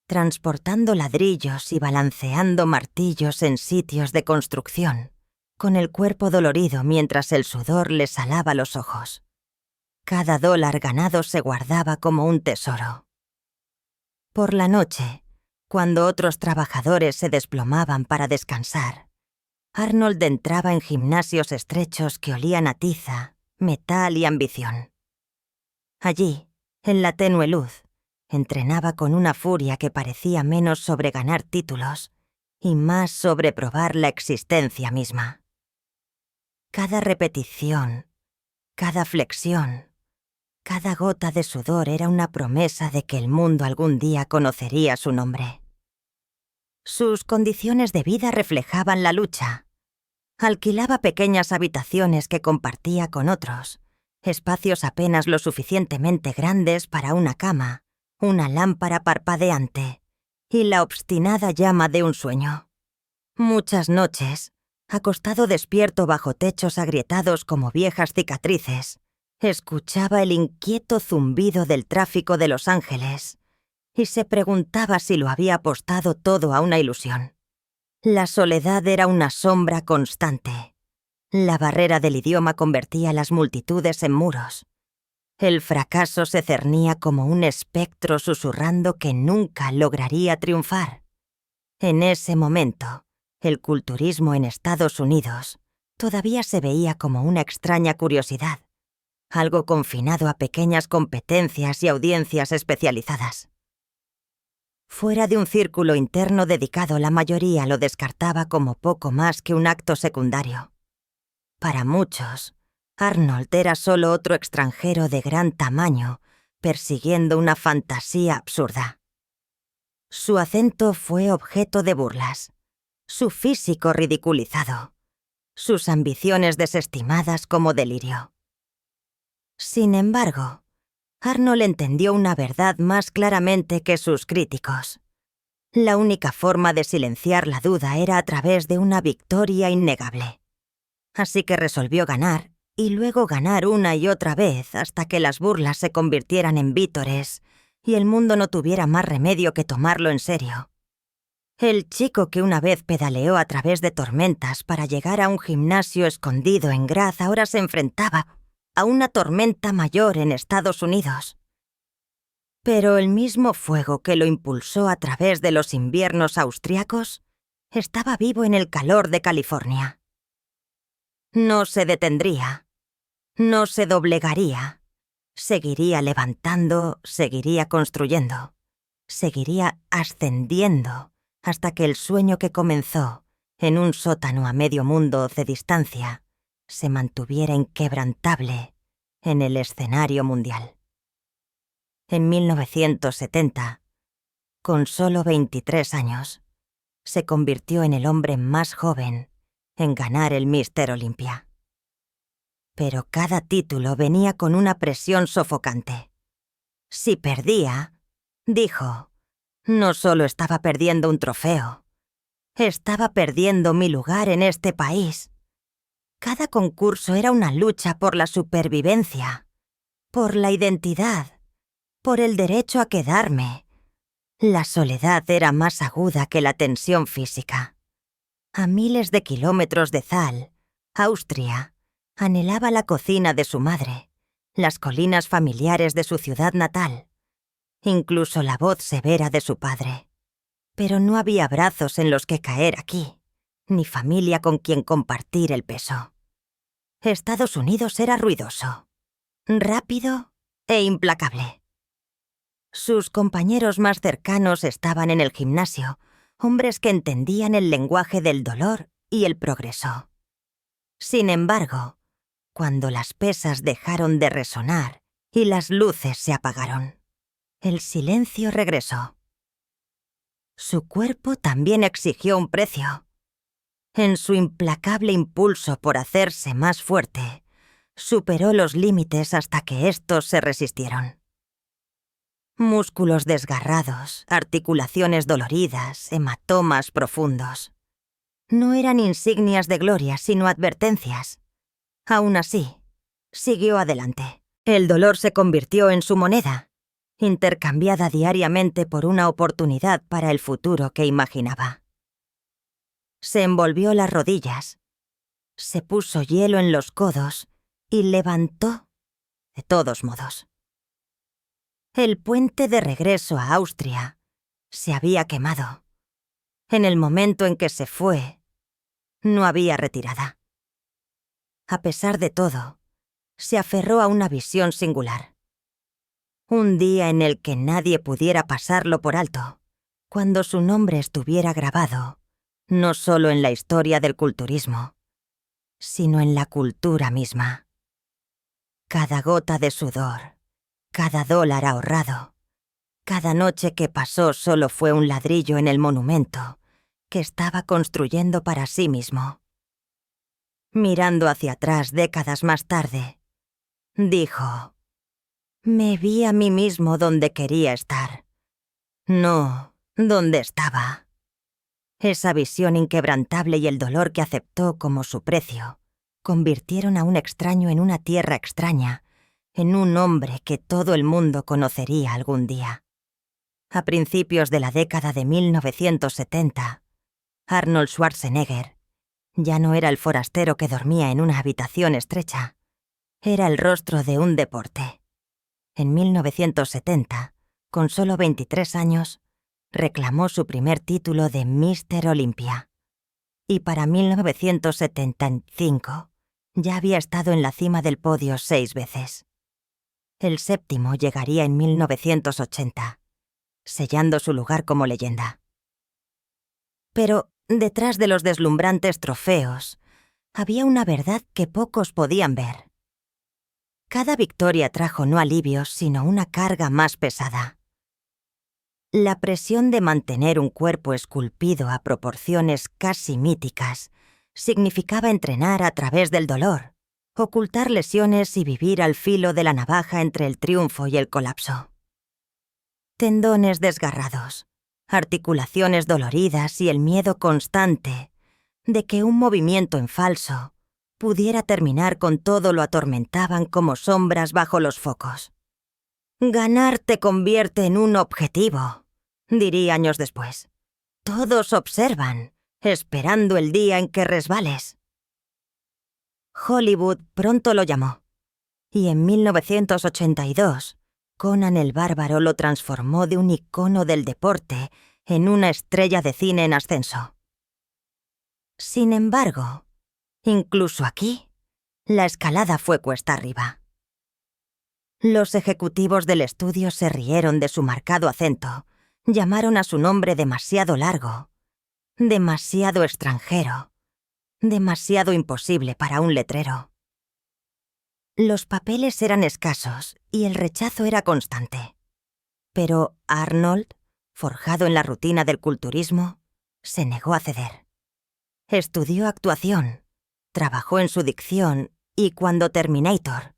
transportando ladrillos y balanceando martillos en sitios de construcción, con el cuerpo dolorido mientras el sudor le salaba los ojos. Cada dólar ganado se guardaba como un tesoro. Por la noche, cuando otros trabajadores se desplomaban para descansar, Arnold entraba en gimnasios estrechos que olían a tiza, metal y ambición. Allí, en la tenue luz, entrenaba con una furia que parecía menos sobre ganar títulos y más sobre probar la existencia misma. Cada repetición, cada flexión, cada gota de sudor era una promesa de que el mundo algún día conocería su nombre. Sus condiciones de vida reflejaban la lucha. Alquilaba pequeñas habitaciones que compartía con otros, espacios apenas lo suficientemente grandes para una cama, una lámpara parpadeante y la obstinada llama de un sueño. Muchas noches, acostado despierto bajo techos agrietados como viejas cicatrices, escuchaba el inquieto zumbido del tráfico de Los Ángeles y se preguntaba si lo había apostado todo a una ilusión. La soledad era una sombra constante. La barrera del idioma convertía las multitudes en muros. El fracaso se cernía como un espectro susurrando que nunca lograría triunfar. En ese momento, el culturismo en Estados Unidos todavía se veía como una extraña curiosidad, algo confinado a pequeñas competencias y audiencias especializadas. Fuera de un círculo interno dedicado, la mayoría lo descartaba como poco más que un acto secundario. Para muchos, Arnold era solo otro extranjero de gran tamaño, persiguiendo una fantasía absurda. Su acento fue objeto de burlas, su físico ridiculizado, sus ambiciones desestimadas como delirio. Sin embargo, Arnold entendió una verdad más claramente que sus críticos. La única forma de silenciar la duda era a través de una victoria innegable. Así que resolvió ganar, y luego ganar una y otra vez hasta que las burlas se convirtieran en vítores y el mundo no tuviera más remedio que tomarlo en serio. El chico que una vez pedaleó a través de tormentas para llegar a un gimnasio escondido en Graz ahora se enfrentaba a una tormenta mayor en Estados Unidos. Pero el mismo fuego que lo impulsó a través de los inviernos austriacos estaba vivo en el calor de California. No se detendría, no se doblegaría, seguiría levantando, seguiría construyendo, seguiría ascendiendo hasta que el sueño que comenzó en un sótano a medio mundo de distancia se mantuviera inquebrantable en el escenario mundial. En 1970, con solo 23 años, se convirtió en el hombre más joven en ganar el Míster Olympia. Pero cada título venía con una presión sofocante. Si perdía, dijo, no solo estaba perdiendo un trofeo, estaba perdiendo mi lugar en este país. Cada concurso era una lucha por la supervivencia, por la identidad, por el derecho a quedarme. La soledad era más aguda que la tensión física. A miles de kilómetros de Thal, Austria, anhelaba la cocina de su madre, las colinas familiares de su ciudad natal, incluso la voz severa de su padre. Pero no había brazos en los que caer aquí, ni familia con quien compartir el peso. Estados Unidos era ruidoso, rápido e implacable. Sus compañeros más cercanos estaban en el gimnasio, hombres que entendían el lenguaje del dolor y el progreso. Sin embargo, cuando las pesas dejaron de resonar y las luces se apagaron, el silencio regresó. Su cuerpo también exigió un precio. En su implacable impulso por hacerse más fuerte, superó los límites hasta que estos se resistieron. Músculos desgarrados, articulaciones doloridas, hematomas profundos. No eran insignias de gloria, sino advertencias. Aún así, siguió adelante. El dolor se convirtió en su moneda, intercambiada diariamente por una oportunidad para el futuro que imaginaba. Se envolvió las rodillas, se puso hielo en los codos y levantó de todos modos. El puente de regreso a Austria se había quemado. En el momento en que se fue, no había retirada. A pesar de todo, se aferró a una visión singular. Un día en el que nadie pudiera pasarlo por alto, cuando su nombre estuviera grabado, no solo en la historia del culturismo, sino en la cultura misma. Cada gota de sudor, cada dólar ahorrado, cada noche que pasó solo fue un ladrillo en el monumento que estaba construyendo para sí mismo. Mirando hacia atrás décadas más tarde, dijo, me vi a mí mismo donde quería estar, no donde estaba. Esa visión inquebrantable y el dolor que aceptó como su precio convirtieron a un extraño en una tierra extraña, en un hombre que todo el mundo conocería algún día. A principios de la década de 1970, Arnold Schwarzenegger ya no era el forastero que dormía en una habitación estrecha. Era el rostro de un deporte. En 1970, con solo 23 años, reclamó su primer título de Míster Olympia. Y para 1975 ya había estado en la cima del podio 6 veces. El séptimo llegaría en 1980, sellando su lugar como leyenda. Pero detrás de los deslumbrantes trofeos, había una verdad que pocos podían ver. Cada victoria trajo no alivios, sino una carga más pesada. La presión de mantener un cuerpo esculpido a proporciones casi míticas significaba entrenar a través del dolor, ocultar lesiones y vivir al filo de la navaja entre el triunfo y el colapso. Tendones desgarrados, articulaciones doloridas y el miedo constante de que un movimiento en falso pudiera terminar con todo lo atormentaban como sombras bajo los focos. Ganar te convierte en un objetivo, diría años después. Todos observan, esperando el día en que resbales. Hollywood pronto lo llamó, y en 1982, Conan el Bárbaro lo transformó de un icono del deporte en una estrella de cine en ascenso. Sin embargo, incluso aquí, la escalada fue cuesta arriba. Los ejecutivos del estudio se rieron de su marcado acento, llamaron a su nombre demasiado largo, demasiado extranjero, demasiado imposible para un letrero. Los papeles eran escasos y el rechazo era constante. Pero Arnold, forjado en la rutina del culturismo, se negó a ceder. Estudió actuación, trabajó en su dicción y cuando Terminator,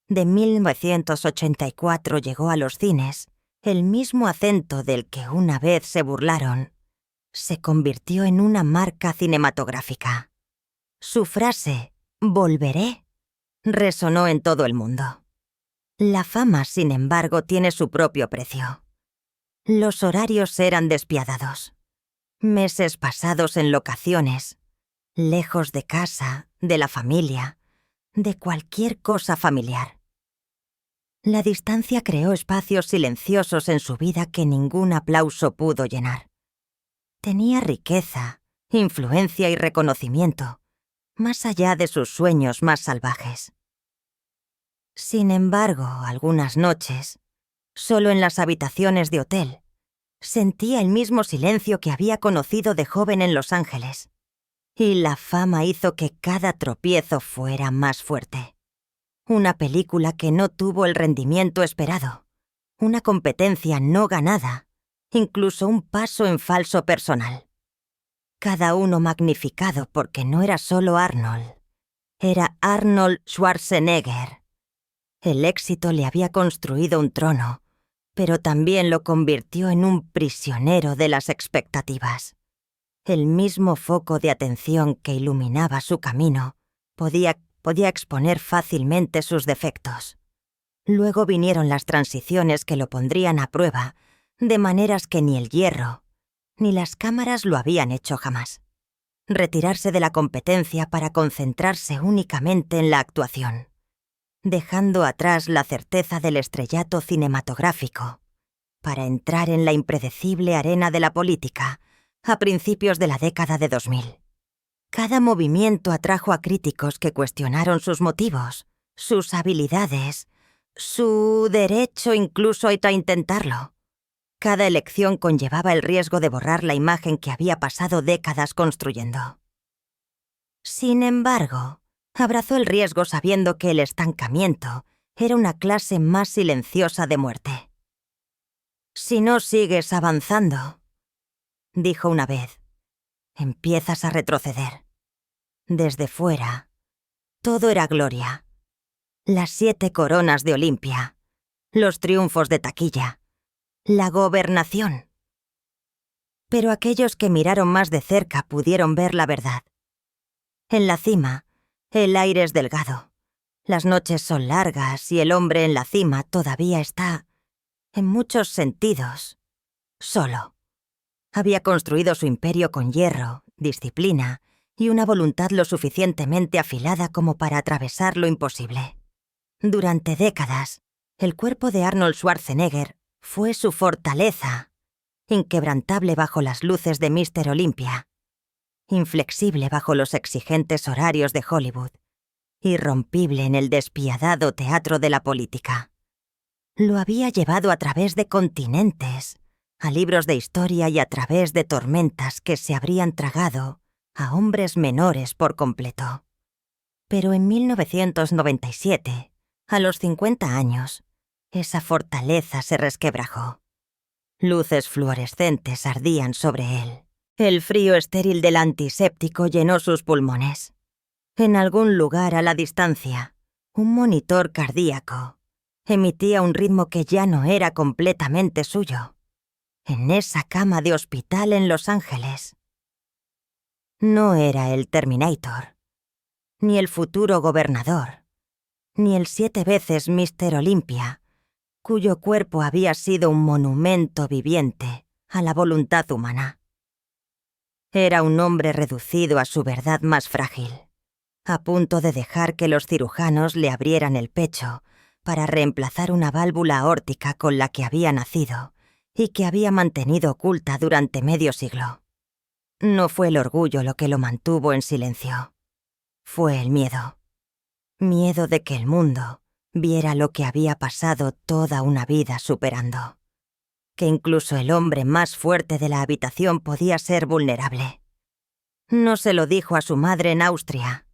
de 1984, llegó a los cines, el mismo acento del que una vez se burlaron, se convirtió en una marca cinematográfica. Su frase, «Volveré», resonó en todo el mundo. La fama, sin embargo, tiene su propio precio. Los horarios eran despiadados. Meses pasados en locaciones, lejos de casa, de la familia, de cualquier cosa familiar. La distancia creó espacios silenciosos en su vida que ningún aplauso pudo llenar. Tenía riqueza, influencia y reconocimiento, más allá de sus sueños más salvajes. Sin embargo, algunas noches, solo en las habitaciones de hotel, sentía el mismo silencio que había conocido de joven en Los Ángeles. Y la fama hizo que cada tropiezo fuera más fuerte. Una película que no tuvo el rendimiento esperado, una competencia no ganada, incluso un paso en falso personal. Cada uno magnificado porque no era solo Arnold, era Arnold Schwarzenegger. El éxito le había construido un trono, pero también lo convirtió en un prisionero de las expectativas. El mismo foco de atención que iluminaba su camino podía exponer fácilmente sus defectos. Luego vinieron las transiciones que lo pondrían a prueba, de maneras que ni el hierro ni las cámaras lo habían hecho jamás. Retirarse de la competencia para concentrarse únicamente en la actuación, dejando atrás la certeza del estrellato cinematográfico, para entrar en la impredecible arena de la política, a principios de la década de 2000. Cada movimiento atrajo a críticos que cuestionaron sus motivos, sus habilidades, su derecho incluso a intentarlo. Cada elección conllevaba el riesgo de borrar la imagen que había pasado décadas construyendo. Sin embargo, abrazó el riesgo sabiendo que el estancamiento era una clase más silenciosa de muerte. «Si no sigues avanzando», dijo una vez, «empiezas a retroceder». Desde fuera, todo era gloria. Las 7 coronas de Olimpia, los triunfos de taquilla, la gobernación. Pero aquellos que miraron más de cerca pudieron ver la verdad. En la cima, el aire es delgado, las noches son largas y el hombre en la cima todavía está, en muchos sentidos, solo. Había construido su imperio con hierro, disciplina y una voluntad lo suficientemente afilada como para atravesar lo imposible. Durante décadas, el cuerpo de Arnold Schwarzenegger fue su fortaleza, inquebrantable bajo las luces de Mr. Olympia, inflexible bajo los exigentes horarios de Hollywood, irrompible en el despiadado teatro de la política. Lo había llevado a través de continentes, a libros de historia y a través de tormentas que se habrían tragado a hombres menores por completo. Pero en 1997, a los 50 años, esa fortaleza se resquebrajó. Luces fluorescentes ardían sobre él. El frío estéril del antiséptico llenó sus pulmones. En algún lugar a la distancia, un monitor cardíaco emitía un ritmo que ya no era completamente suyo. En esa cama de hospital en Los Ángeles. No era el Terminator, ni el futuro gobernador, ni el 7 veces Mr. Olympia, cuyo cuerpo había sido un monumento viviente a la voluntad humana. Era un hombre reducido a su verdad más frágil, a punto de dejar que los cirujanos le abrieran el pecho para reemplazar una válvula aórtica con la que había nacido y que había mantenido oculta durante medio siglo. No fue el orgullo lo que lo mantuvo en silencio. Fue el miedo. Miedo de que el mundo viera lo que había pasado toda una vida superando. Que incluso el hombre más fuerte de la habitación podía ser vulnerable. No se lo dijo a su madre en Austria.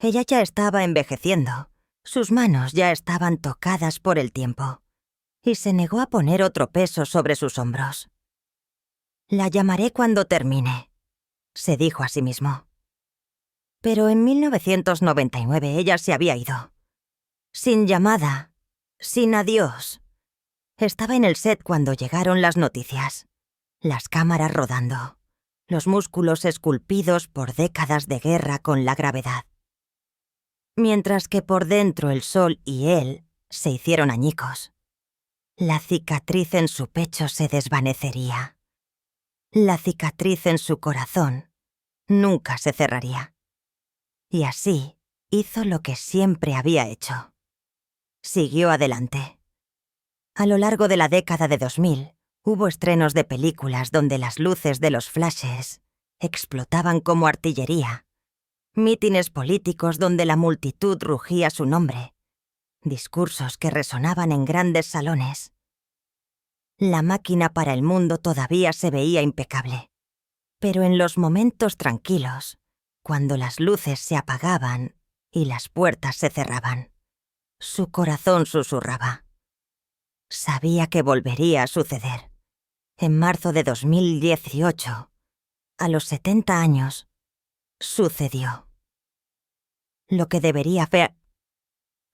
Ella ya estaba envejeciendo. Sus manos ya estaban tocadas por el tiempo. Y se negó a poner otro peso sobre sus hombros. «La llamaré cuando termine», se dijo a sí mismo. Pero en 1999 ella se había ido. Sin llamada, sin adiós. Estaba en el set cuando llegaron las noticias. Las cámaras rodando. Los músculos esculpidos por décadas de guerra con la gravedad. Mientras que por dentro el sol y él se hicieron añicos. La cicatriz en su pecho se desvanecería. La cicatriz en su corazón nunca se cerraría. Y así hizo lo que siempre había hecho. Siguió adelante. A lo largo de la década de 2000, hubo estrenos de películas donde las luces de los flashes explotaban como artillería. Mítines políticos donde la multitud rugía su nombre. Discursos que resonaban en grandes salones. La máquina para el mundo todavía se veía impecable. Pero en los momentos tranquilos, cuando las luces se apagaban y las puertas se cerraban, su corazón susurraba. Sabía que volvería a suceder. En marzo de 2018, a los 70 años, sucedió. Lo que debería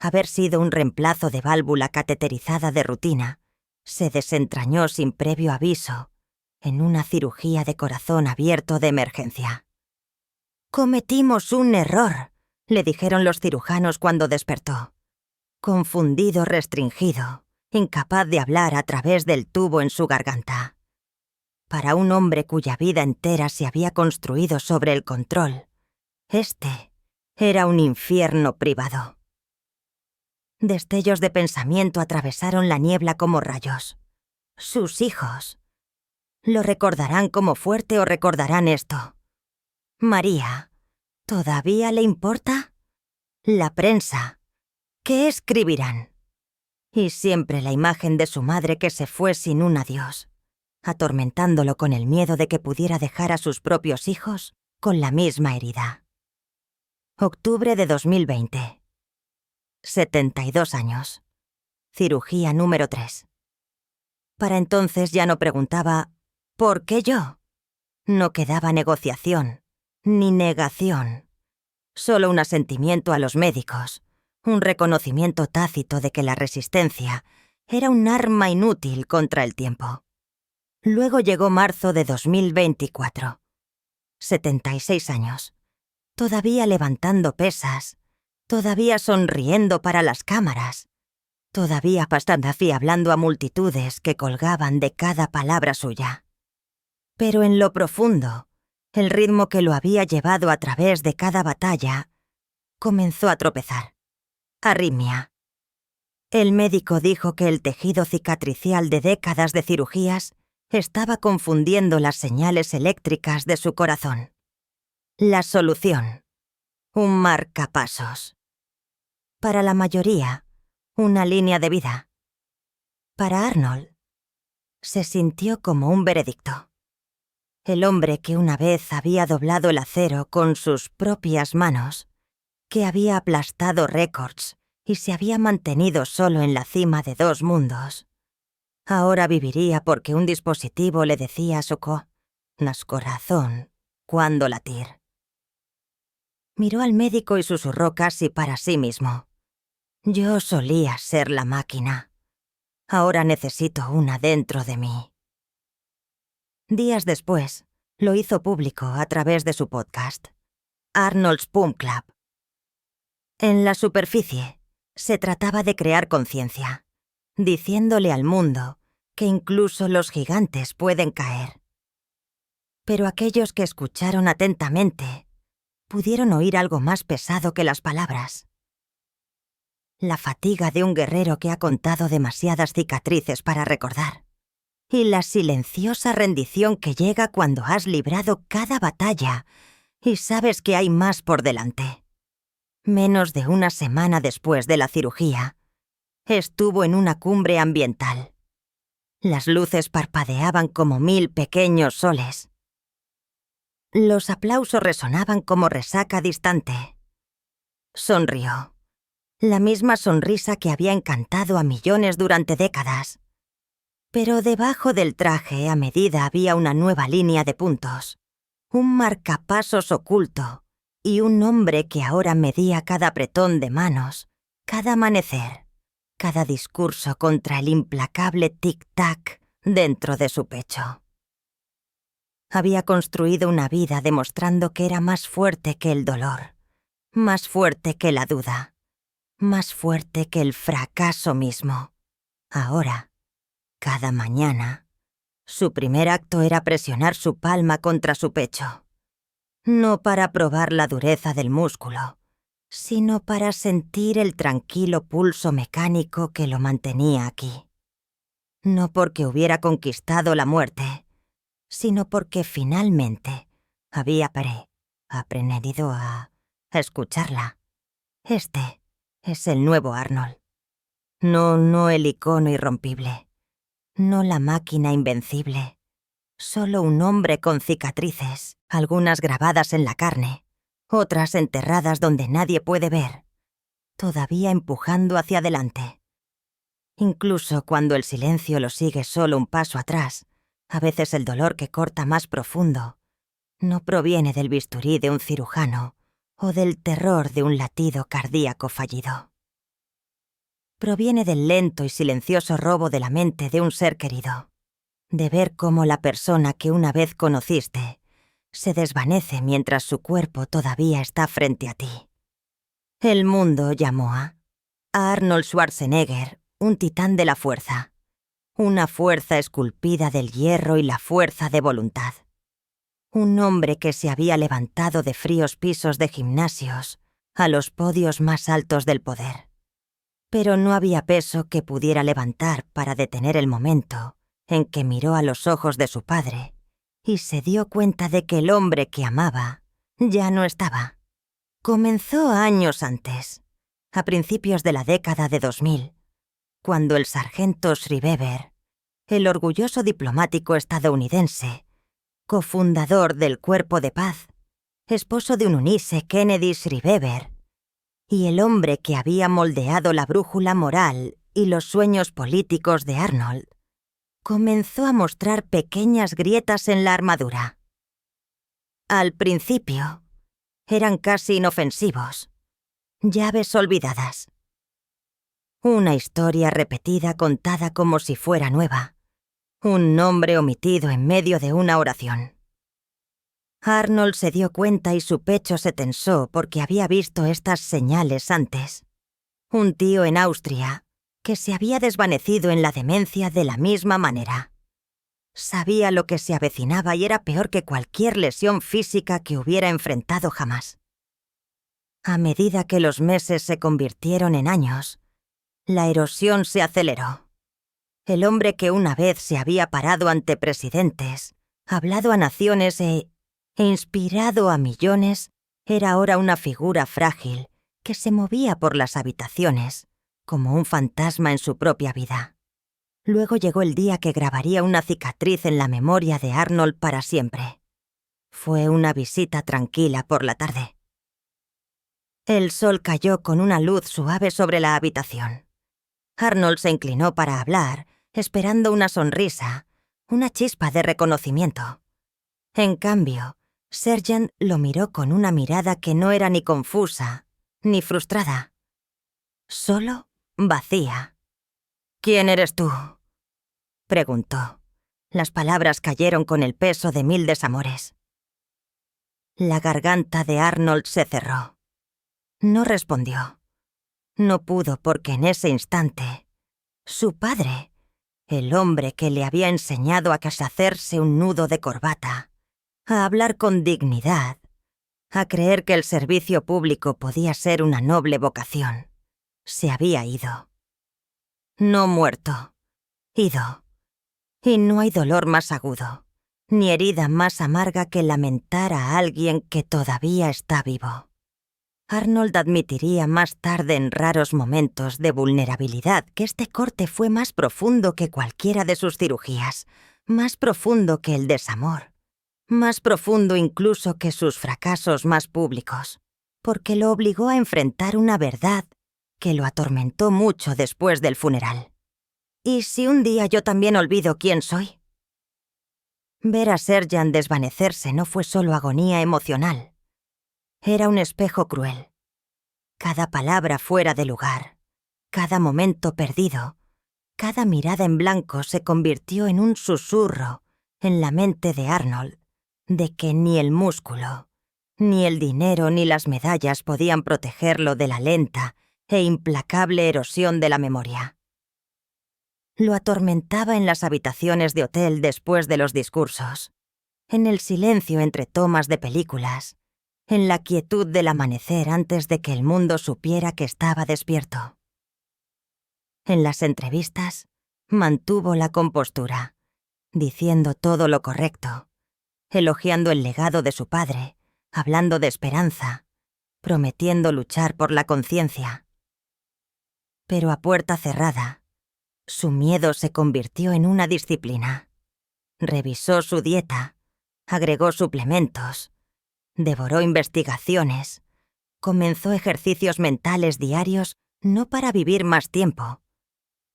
haber sido un reemplazo de válvula cateterizada de rutina, se desentrañó sin previo aviso en una cirugía de corazón abierto de emergencia. «Cometimos un error», le dijeron los cirujanos cuando despertó. Confundido, restringido, incapaz de hablar a través del tubo en su garganta. Para un hombre cuya vida entera se había construido sobre el control, este era un infierno privado. Destellos de pensamiento atravesaron la niebla como rayos. Sus hijos. ¿Lo recordarán como fuerte o recordarán esto? María. ¿Todavía le importa? La prensa. ¿Qué escribirán? Y siempre la imagen de su madre que se fue sin un adiós, atormentándolo con el miedo de que pudiera dejar a sus propios hijos con la misma herida. Octubre de 2020. 72 años. Cirugía número 3. Para entonces ya no preguntaba ¿por qué yo? No quedaba negociación, ni negación. Solo un asentimiento a los médicos, un reconocimiento tácito de que la resistencia era un arma inútil contra el tiempo. Luego llegó marzo de 2024. 76 años. Todavía levantando pesas, todavía sonriendo para las cámaras, todavía pasando hablando a multitudes que colgaban de cada palabra suya. Pero en lo profundo, el ritmo que lo había llevado a través de cada batalla comenzó a tropezar. Arritmia. El médico dijo que el tejido cicatricial de décadas de cirugías estaba confundiendo las señales eléctricas de su corazón. La solución. Un marcapasos. Para la mayoría, una línea de vida. Para Arnold, se sintió como un veredicto. El hombre que una vez había doblado el acero con sus propias manos, que había aplastado récords y se había mantenido solo en la cima de 2 mundos, ahora viviría porque un dispositivo le decía a su corazón cuándo latir. Miró al médico y susurró casi para sí mismo. Yo solía ser la máquina. Ahora necesito una dentro de mí. Días después, lo hizo público a través de su podcast, Arnold's Pump Club. En la superficie, se trataba de crear conciencia, diciéndole al mundo que incluso los gigantes pueden caer. Pero aquellos que escucharon atentamente pudieron oír algo más pesado que las palabras. La fatiga de un guerrero que ha contado demasiadas cicatrices para recordar. Y la silenciosa rendición que llega cuando has librado cada batalla y sabes que hay más por delante. Menos de una semana después de la cirugía, estuvo en una cumbre ambiental. Las luces parpadeaban como 1000 pequeños soles. Los aplausos resonaban como resaca distante. Sonrió. La misma sonrisa que había encantado a millones durante décadas. Pero debajo del traje a medida había una nueva línea de puntos, un marcapasos oculto y un hombre que ahora medía cada apretón de manos, cada amanecer, cada discurso contra el implacable tic-tac dentro de su pecho. Había construido una vida demostrando que era más fuerte que el dolor, más fuerte que la duda, más fuerte que el fracaso mismo. Ahora, cada mañana, su primer acto era presionar su palma contra su pecho. No para probar la dureza del músculo, sino para sentir el tranquilo pulso mecánico que lo mantenía aquí. No porque hubiera conquistado la muerte, sino porque finalmente había aprendido a escucharla. Este es el nuevo Arnold. No el icono irrompible. No la máquina invencible. Solo un hombre con cicatrices, algunas grabadas en la carne, otras enterradas donde nadie puede ver, todavía empujando hacia adelante. Incluso cuando el silencio lo sigue solo un paso atrás, a veces el dolor que corta más profundo no proviene del bisturí de un cirujano o del terror de un latido cardíaco fallido. Proviene del lento y silencioso robo de la mente de un ser querido, de ver cómo la persona que una vez conociste se desvanece mientras su cuerpo todavía está frente a ti. El mundo llamó a Arnold Schwarzenegger un titán de la fuerza, una fuerza esculpida del hierro y la fuerza de voluntad. Un hombre que se había levantado de fríos pisos de gimnasios a los podios más altos del poder. Pero no había peso que pudiera levantar para detener el momento en que miró a los ojos de su padre y se dio cuenta de que el hombre que amaba ya no estaba. Comenzó años antes, a principios de la década de 2000, cuando el sargento Schreiber, el orgulloso diplomático estadounidense, cofundador del Cuerpo de Paz, esposo de Eunice Kennedy Schreiber, y el hombre que había moldeado la brújula moral y los sueños políticos de Arnold, comenzó a mostrar pequeñas grietas en la armadura. Al principio, eran casi inofensivos, llaves olvidadas. Una historia repetida contada como si fuera nueva, un nombre omitido en medio de una oración. Arnold se dio cuenta y su pecho se tensó porque había visto estas señales antes. Un tío en Austria que se había desvanecido en la demencia de la misma manera. Sabía lo que se avecinaba y era peor que cualquier lesión física que hubiera enfrentado jamás. A medida que los meses se convirtieron en años, la erosión se aceleró. El hombre que una vez se había parado ante presidentes, hablado a naciones e inspirado a millones, era ahora una figura frágil que se movía por las habitaciones, como un fantasma en su propia vida. Luego llegó el día que grabaría una cicatriz en la memoria de Arnold para siempre. Fue una visita tranquila por la tarde. El sol cayó con una luz suave sobre la habitación. Arnold se inclinó para hablar, esperando una sonrisa, una chispa de reconocimiento. En cambio, Sergeant lo miró con una mirada que no era ni confusa, ni frustrada. Solo vacía. «¿Quién eres tú?», preguntó. Las palabras cayeron con el peso de 1000 desamores. La garganta de Arnold se cerró. No respondió. No pudo porque en ese instante, su padre, el hombre que le había enseñado a hacerse un nudo de corbata, a hablar con dignidad, a creer que el servicio público podía ser una noble vocación. Se había ido. No muerto, ido. Y no hay dolor más agudo, ni herida más amarga que lamentar a alguien que todavía está vivo. Arnold admitiría más tarde en raros momentos de vulnerabilidad que este corte fue más profundo que cualquiera de sus cirugías, más profundo que el desamor, más profundo incluso que sus fracasos más públicos, porque lo obligó a enfrentar una verdad que lo atormentó mucho después del funeral. ¿Y si un día yo también olvido quién soy? Ver a Sergeant desvanecerse no fue solo agonía emocional. Era un espejo cruel. Cada palabra fuera de lugar, cada momento perdido, cada mirada en blanco se convirtió en un susurro en la mente de Arnold, de que ni el músculo, ni el dinero ni las medallas podían protegerlo de la lenta e implacable erosión de la memoria. Lo atormentaba en las habitaciones de hotel después de los discursos, en el silencio entre tomas de películas, en la quietud del amanecer antes de que el mundo supiera que estaba despierto. En las entrevistas, mantuvo la compostura, diciendo todo lo correcto, elogiando el legado de su padre, hablando de esperanza, prometiendo luchar por la conciencia. Pero a puerta cerrada, su miedo se convirtió en una disciplina. Revisó su dieta, agregó suplementos, devoró investigaciones, comenzó ejercicios mentales diarios no para vivir más tiempo,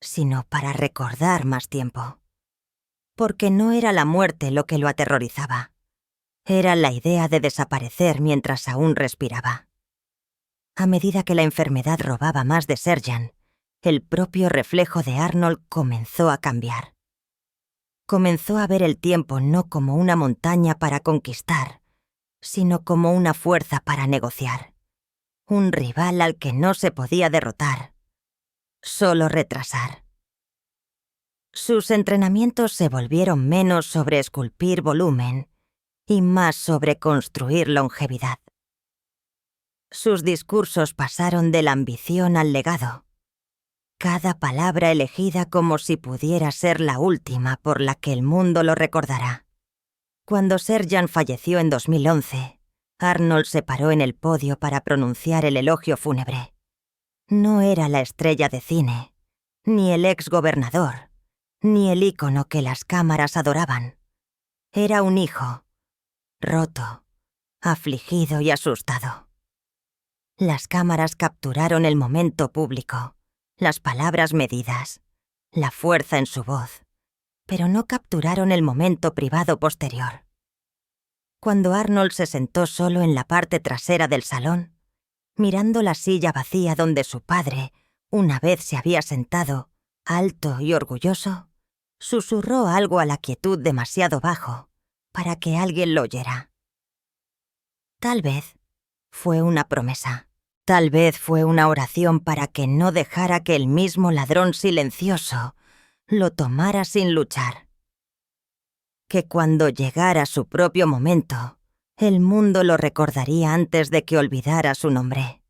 sino para recordar más tiempo. Porque no era la muerte lo que lo aterrorizaba. Era la idea de desaparecer mientras aún respiraba. A medida que la enfermedad robaba más de Sergeant, el propio reflejo de Arnold comenzó a cambiar. Comenzó a ver el tiempo no como una montaña para conquistar, sino como una fuerza para negociar. Un rival al que no se podía derrotar, solo retrasar. Sus entrenamientos se volvieron menos sobre esculpir volumen y más sobre construir longevidad. Sus discursos pasaron de la ambición al legado, cada palabra elegida como si pudiera ser la última por la que el mundo lo recordará. Cuando Sergeant falleció en 2011, Arnold se paró en el podio para pronunciar el elogio fúnebre. No era la estrella de cine, ni el ex-gobernador, ni el ícono que las cámaras adoraban. Era un hijo, roto, afligido y asustado. Las cámaras capturaron el momento público, las palabras medidas, la fuerza en su voz, pero no capturaron el momento privado posterior. Cuando Arnold se sentó solo en la parte trasera del salón, mirando la silla vacía donde su padre una vez se había sentado, alto y orgulloso, susurró algo a la quietud demasiado bajo para que alguien lo oyera. Tal vez fue una promesa. Tal vez fue una oración para que no dejara que el mismo ladrón silencioso lo tomara sin luchar. Que cuando llegara su propio momento, el mundo lo recordaría antes de que olvidara su nombre.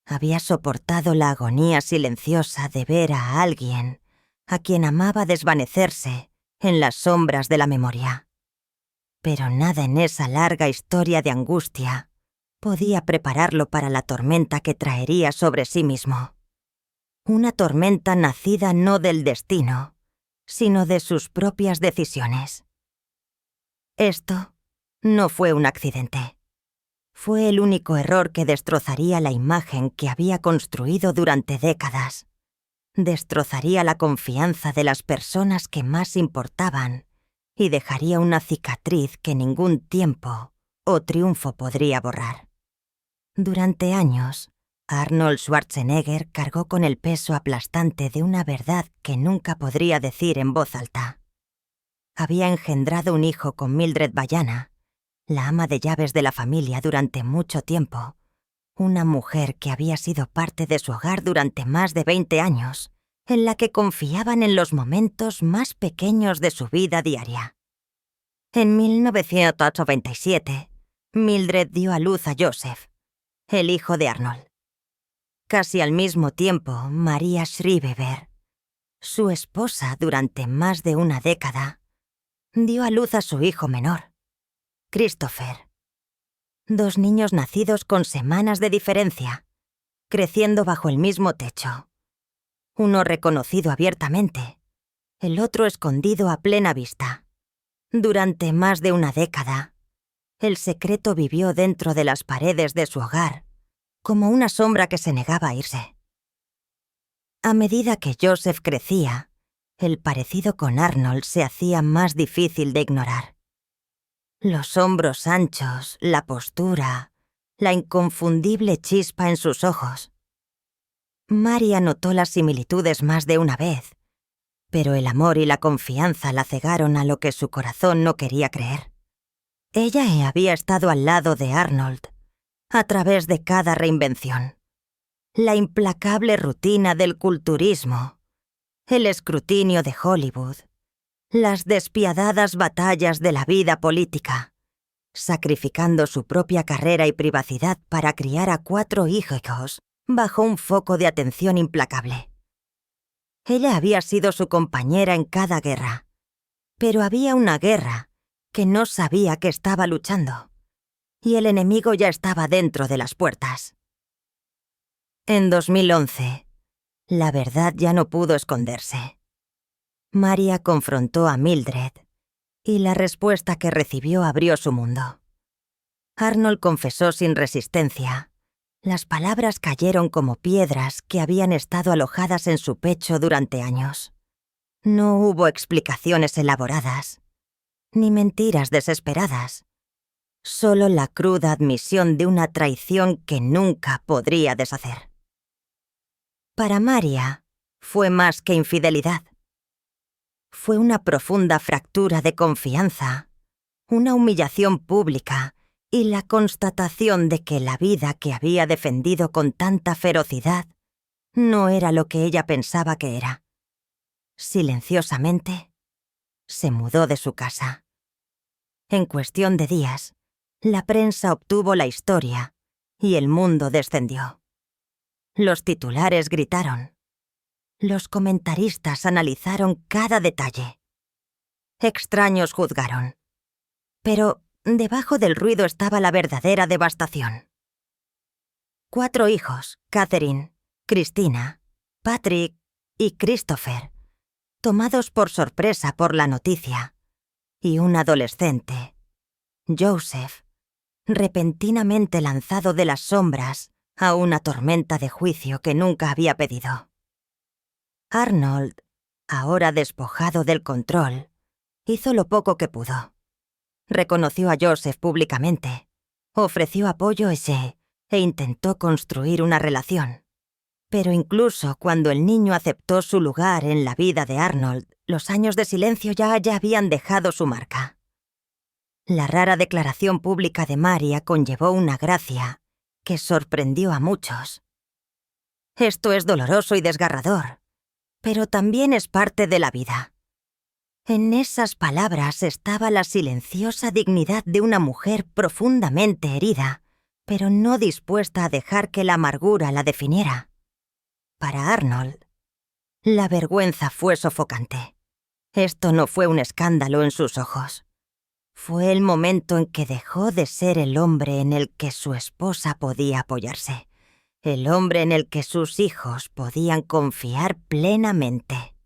Había soportado la agonía silenciosa de ver a alguien a quien amaba desvanecerse en las sombras de la memoria. Pero nada en esa larga historia de angustia podía prepararlo para la tormenta que traería sobre sí mismo. Una tormenta nacida no del destino, sino de sus propias decisiones. Esto no fue un accidente. Fue el único error que destrozaría la imagen que había construido durante décadas. Destrozaría la confianza de las personas que más importaban y dejaría una cicatriz que ningún tiempo o triunfo podría borrar. Durante años, Arnold Schwarzenegger cargó con el peso aplastante de una verdad que nunca podría decir en voz alta. Había engendrado un hijo con Mildred Ballana, la ama de llaves de la familia durante mucho tiempo, una mujer que había sido parte de su hogar durante más de 20 años, en la que confiaban en los momentos más pequeños de su vida diaria. En 1997, Mildred dio a luz a Joseph, el hijo de Arnold. Casi al mismo tiempo, Maria Schreiber, su esposa durante más de una década, dio a luz a su hijo menor, Christopher. 2 niños nacidos con semanas de diferencia, creciendo bajo el mismo techo. Uno reconocido abiertamente, el otro escondido a plena vista. Durante más de una década, el secreto vivió dentro de las paredes de su hogar, como una sombra que se negaba a irse. A medida que Joseph crecía, el parecido con Arnold se hacía más difícil de ignorar. Los hombros anchos, la postura, la inconfundible chispa en sus ojos. Maria notó las similitudes más de una vez, pero el amor y la confianza la cegaron a lo que su corazón no quería creer. Ella había estado al lado de Arnold, a través de cada reinvención. La implacable rutina del culturismo, el escrutinio de Hollywood, las despiadadas batallas de la vida política, sacrificando su propia carrera y privacidad para criar a 4 hijos bajo un foco de atención implacable. Ella había sido su compañera en cada guerra, pero había una guerra que no sabía que estaba luchando, y el enemigo ya estaba dentro de las puertas. En 2011, la verdad ya no pudo esconderse. Maria confrontó a Mildred, y la respuesta que recibió abrió su mundo. Arnold confesó sin resistencia. Las palabras cayeron como piedras que habían estado alojadas en su pecho durante años. No hubo explicaciones elaboradas, ni mentiras desesperadas. Solo la cruda admisión de una traición que nunca podría deshacer. Para Maria, fue más que infidelidad. Fue una profunda fractura de confianza, una humillación pública y la constatación de que la vida que había defendido con tanta ferocidad no era lo que ella pensaba que era. Silenciosamente, se mudó de su casa. En cuestión de días, la prensa obtuvo la historia y el mundo descendió. Los titulares gritaron. Los comentaristas analizaron cada detalle. Extraños juzgaron. Pero debajo del ruido estaba la verdadera devastación. 4 hijos, Catherine, Christina, Patrick y Christopher, tomados por sorpresa por la noticia, y un adolescente, Joseph, repentinamente lanzado de las sombras a una tormenta de juicio que nunca había pedido. Arnold, ahora despojado del control, hizo lo poco que pudo. Reconoció a Joseph públicamente, ofreció apoyo e intentó construir una relación. Pero incluso cuando el niño aceptó su lugar en la vida de Arnold, los años de silencio ya habían dejado su marca. La rara declaración pública de Maria conllevó una gracia que sorprendió a muchos. Esto es doloroso y desgarrador, pero también es parte de la vida. En esas palabras estaba la silenciosa dignidad de una mujer profundamente herida, pero no dispuesta a dejar que la amargura la definiera. Para Arnold, la vergüenza fue sofocante. Esto no fue un escándalo en sus ojos. Fue el momento en que dejó de ser el hombre en el que su esposa podía apoyarse, el hombre en el que sus hijos podían confiar plenamente.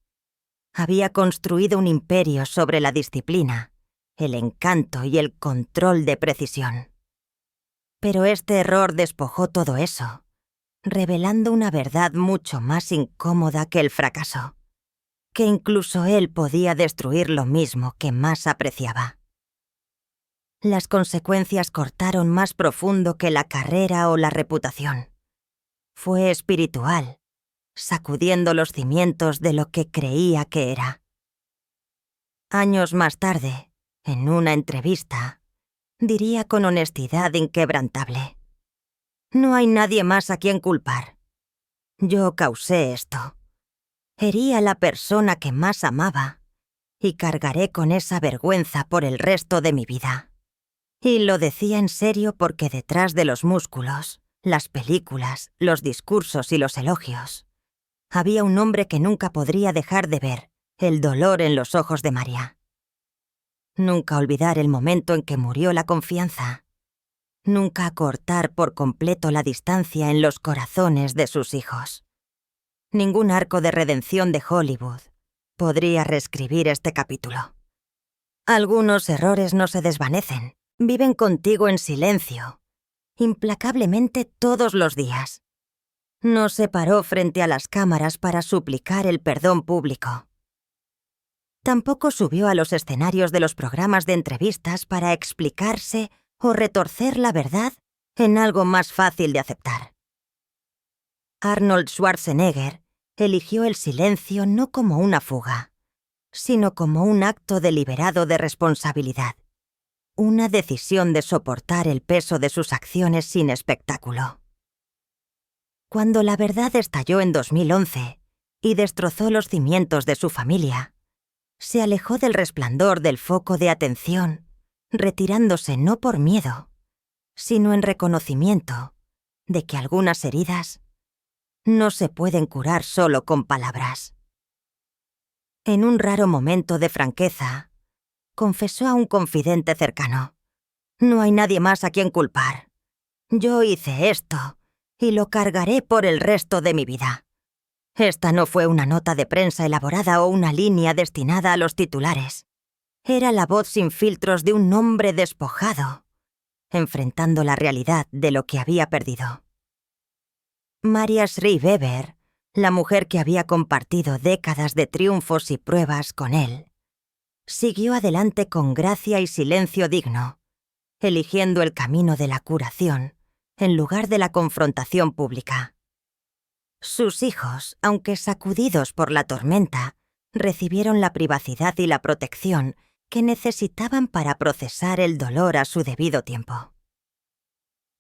Había construido un imperio sobre la disciplina, el encanto y el control de precisión. Pero este error despojó todo eso, revelando una verdad mucho más incómoda que el fracaso, que incluso él podía destruir lo mismo que más apreciaba. Las consecuencias cortaron más profundo que la carrera o la reputación. Fue espiritual, sacudiendo los cimientos de lo que creía que era. Años más tarde, en una entrevista, diría con honestidad inquebrantable: «No hay nadie más a quien culpar. Yo causé esto. Herí a la persona que más amaba y cargaré con esa vergüenza por el resto de mi vida». Y lo decía en serio porque detrás de los músculos, las películas, los discursos y los elogios, había un hombre que nunca podría dejar de ver el dolor en los ojos de María. Nunca olvidar el momento en que murió la confianza. Nunca cortar por completo la distancia en los corazones de sus hijos. Ningún arco de redención de Hollywood podría reescribir este capítulo. Algunos errores no se desvanecen, viven contigo en silencio, implacablemente todos los días. No se paró frente a las cámaras para suplicar el perdón público. Tampoco subió a los escenarios de los programas de entrevistas para explicarse o retorcer la verdad en algo más fácil de aceptar. Arnold Schwarzenegger eligió el silencio no como una fuga, sino como un acto deliberado de responsabilidad, una decisión de soportar el peso de sus acciones sin espectáculo. Cuando la verdad estalló en 2011 y destrozó los cimientos de su familia, se alejó del resplandor del foco de atención, retirándose no por miedo, sino en reconocimiento de que algunas heridas no se pueden curar solo con palabras. En un raro momento de franqueza, confesó a un confidente cercano: «No hay nadie más a quien culpar. Yo hice esto y lo cargaré por el resto de mi vida». Esta no fue una nota de prensa elaborada o una línea destinada a los titulares. Era la voz sin filtros de un hombre despojado, enfrentando la realidad de lo que había perdido. Maria Shri Weber, la mujer que había compartido décadas de triunfos y pruebas con él, siguió adelante con gracia y silencio digno, eligiendo el camino de la curación en lugar de la confrontación pública. Sus hijos, aunque sacudidos por la tormenta, recibieron la privacidad y la protección que necesitaban para procesar el dolor a su debido tiempo.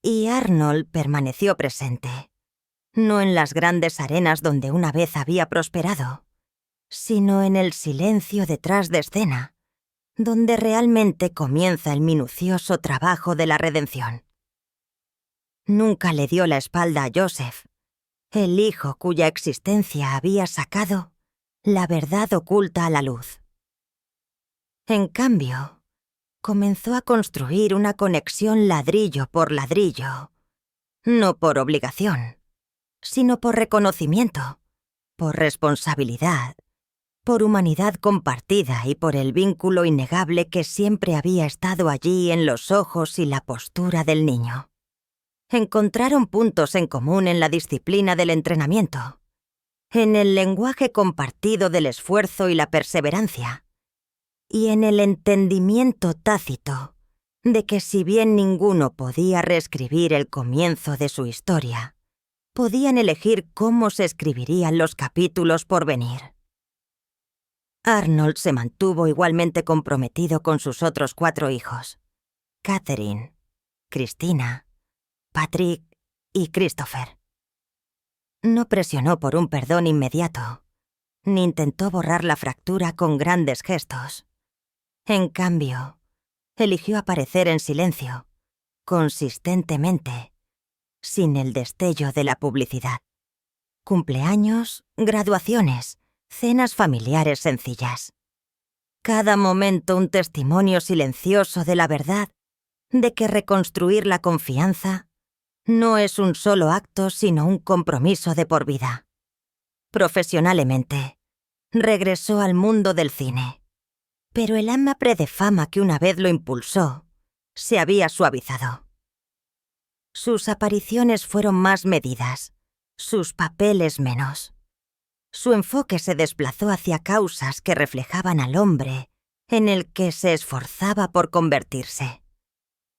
Y Arnold permaneció presente, no en las grandes arenas donde una vez había prosperado, sino en el silencio detrás de escena, donde realmente comienza el minucioso trabajo de la redención. Nunca le dio la espalda a Joseph, el hijo cuya existencia había sacado la verdad oculta a la luz. En cambio, comenzó a construir una conexión ladrillo por ladrillo, no por obligación, sino por reconocimiento, por responsabilidad, por humanidad compartida y por el vínculo innegable que siempre había estado allí en los ojos y la postura del niño. Encontraron puntos en común en la disciplina del entrenamiento, en el lenguaje compartido del esfuerzo y la perseverancia, y en el entendimiento tácito de que si bien ninguno podía reescribir el comienzo de su historia, podían elegir cómo se escribirían los capítulos por venir. Arnold se mantuvo igualmente comprometido con sus otros 4 hijos: Catherine, Christina, Patrick y Christopher. No presionó por un perdón inmediato, ni intentó borrar la fractura con grandes gestos. En cambio, eligió aparecer en silencio, consistentemente, sin el destello de la publicidad. Cumpleaños, graduaciones, cenas familiares sencillas. Cada momento un testimonio silencioso de la verdad de que reconstruir la confianza no es un solo acto, sino un compromiso de por vida. Profesionalmente, regresó al mundo del cine, pero el hambre de fama que una vez lo impulsó se había suavizado. Sus apariciones fueron más medidas, sus papeles menos. Su enfoque se desplazó hacia causas que reflejaban al hombre en el que se esforzaba por convertirse.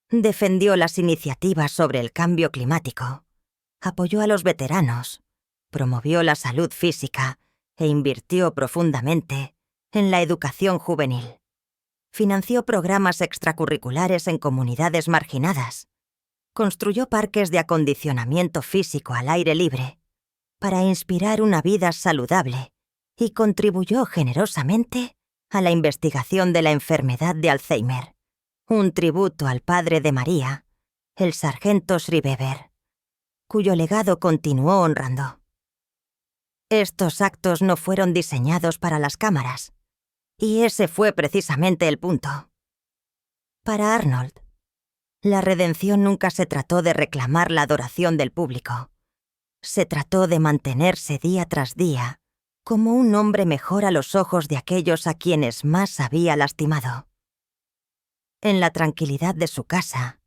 Defendió las iniciativas sobre el cambio climático, apoyó a los veteranos, promovió la salud física e invirtió profundamente en la educación juvenil. Financió programas extracurriculares en comunidades marginadas, construyó parques de acondicionamiento físico al aire libre para inspirar una vida saludable y contribuyó generosamente a la investigación de la enfermedad de Alzheimer, un tributo al padre de María, el sargento Shriveber, cuyo legado continuó honrando. Estos actos no fueron diseñados para las cámaras, y ese fue precisamente el punto. Para Arnold, la redención nunca se trató de reclamar la adoración del público. Se trató de mantenerse día tras día como un hombre mejor a los ojos de aquellos a quienes más había lastimado. En la tranquilidad de su casa,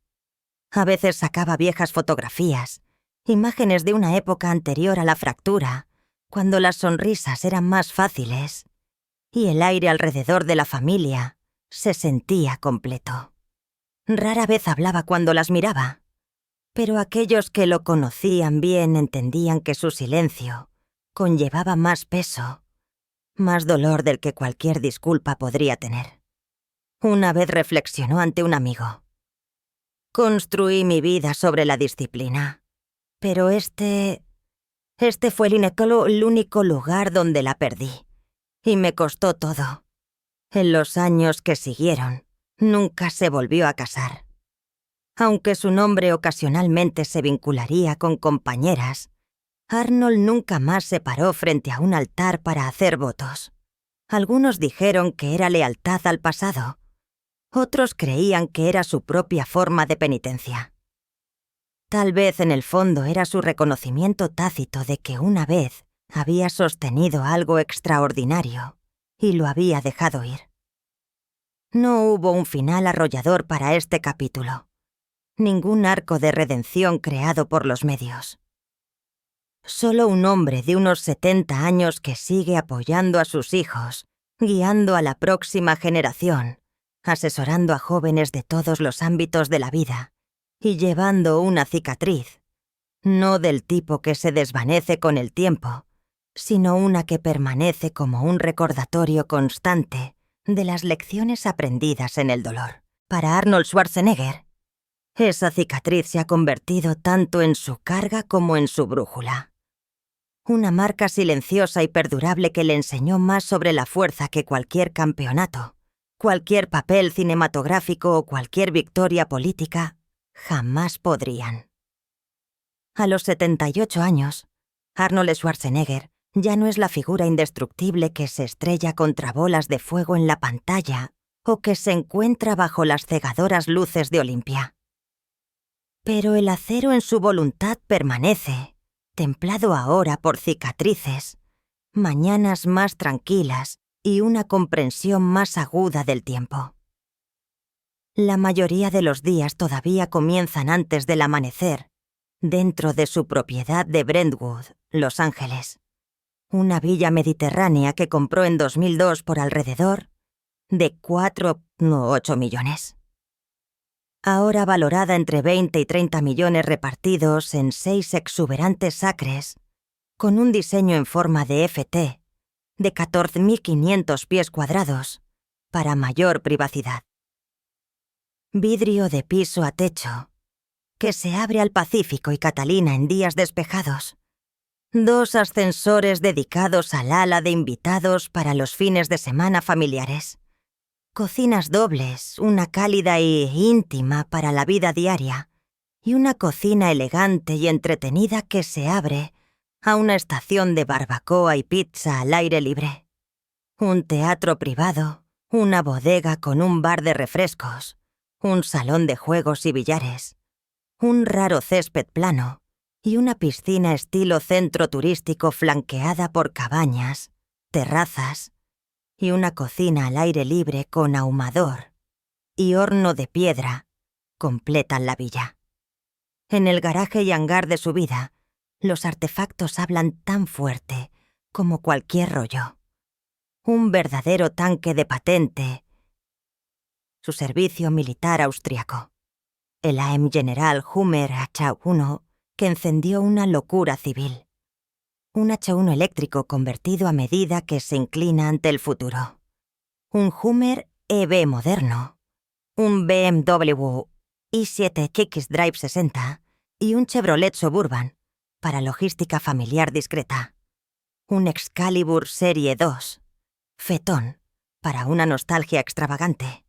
a veces sacaba viejas fotografías, imágenes de una época anterior a la fractura, cuando las sonrisas eran más fáciles y el aire alrededor de la familia se sentía completo. Rara vez hablaba cuando las miraba, pero aquellos que lo conocían bien entendían que su silencio conllevaba más peso, más dolor del que cualquier disculpa podría tener. Una vez reflexionó ante un amigo: «Construí mi vida sobre la disciplina, pero este fue el único lugar donde la perdí, y me costó todo. En los años que siguieron, nunca se volvió a casar. Aunque su nombre ocasionalmente se vincularía con compañeras, Arnold nunca más se paró frente a un altar para hacer votos. Algunos dijeron que era lealtad al pasado. Otros creían que era su propia forma de penitencia. Tal vez en el fondo era su reconocimiento tácito de que una vez había sostenido algo extraordinario y lo había dejado ir. No hubo un final arrollador para este capítulo. Ningún arco de redención creado por los medios. Solo un hombre de unos 70 años que sigue apoyando a sus hijos, guiando a la próxima generación, asesorando a jóvenes de todos los ámbitos de la vida y llevando una cicatriz, no del tipo que se desvanece con el tiempo, sino una que permanece como un recordatorio constante de las lecciones aprendidas en el dolor. Para Arnold Schwarzenegger, esa cicatriz se ha convertido tanto en su carga como en su brújula. Una marca silenciosa y perdurable que le enseñó más sobre la fuerza que cualquier campeonato, cualquier papel cinematográfico o cualquier victoria política jamás podrían. A los 78 años, Arnold Schwarzenegger ya no es la figura indestructible que se estrella contra bolas de fuego en la pantalla o que se encuentra bajo las cegadoras luces de Olimpia. Pero el acero en su voluntad permanece, templado ahora por cicatrices, mañanas más tranquilas y una comprensión más aguda del tiempo. La mayoría de los días todavía comienzan antes del amanecer, dentro de su propiedad de Brentwood, Los Ángeles, una villa mediterránea que compró en 2002 por alrededor de 8 millones. Ahora valorada entre 20 y 30 millones repartidos en 6 exuberantes acres, con un diseño en forma de FT de 14.500 pies cuadrados, para mayor privacidad. Vidrio de piso a techo, que se abre al Pacífico y Catalina en días despejados. 2 ascensores dedicados al ala de invitados para los fines de semana familiares. Cocinas dobles, una cálida y íntima para la vida diaria, y una cocina elegante y entretenida que se abre a una estación de barbacoa y pizza al aire libre. Un teatro privado, una bodega con un bar de refrescos, un salón de juegos y billares, un raro césped plano y una piscina estilo centro turístico flanqueada por cabañas, terrazas y una cocina al aire libre con ahumador y horno de piedra completan la villa. En el garaje y hangar de su vida, los artefactos hablan tan fuerte como cualquier rollo. Un verdadero tanque de patente, su servicio militar austriaco. El AM General Hummer H1 que encendió una locura civil. Un H1 eléctrico convertido a medida que se inclina ante el futuro. Un Hummer EV moderno. Un BMW i7 X-Drive 60 y un Chevrolet Suburban para logística familiar discreta. Un Excalibur Serie 2. Fetón para una nostalgia extravagante.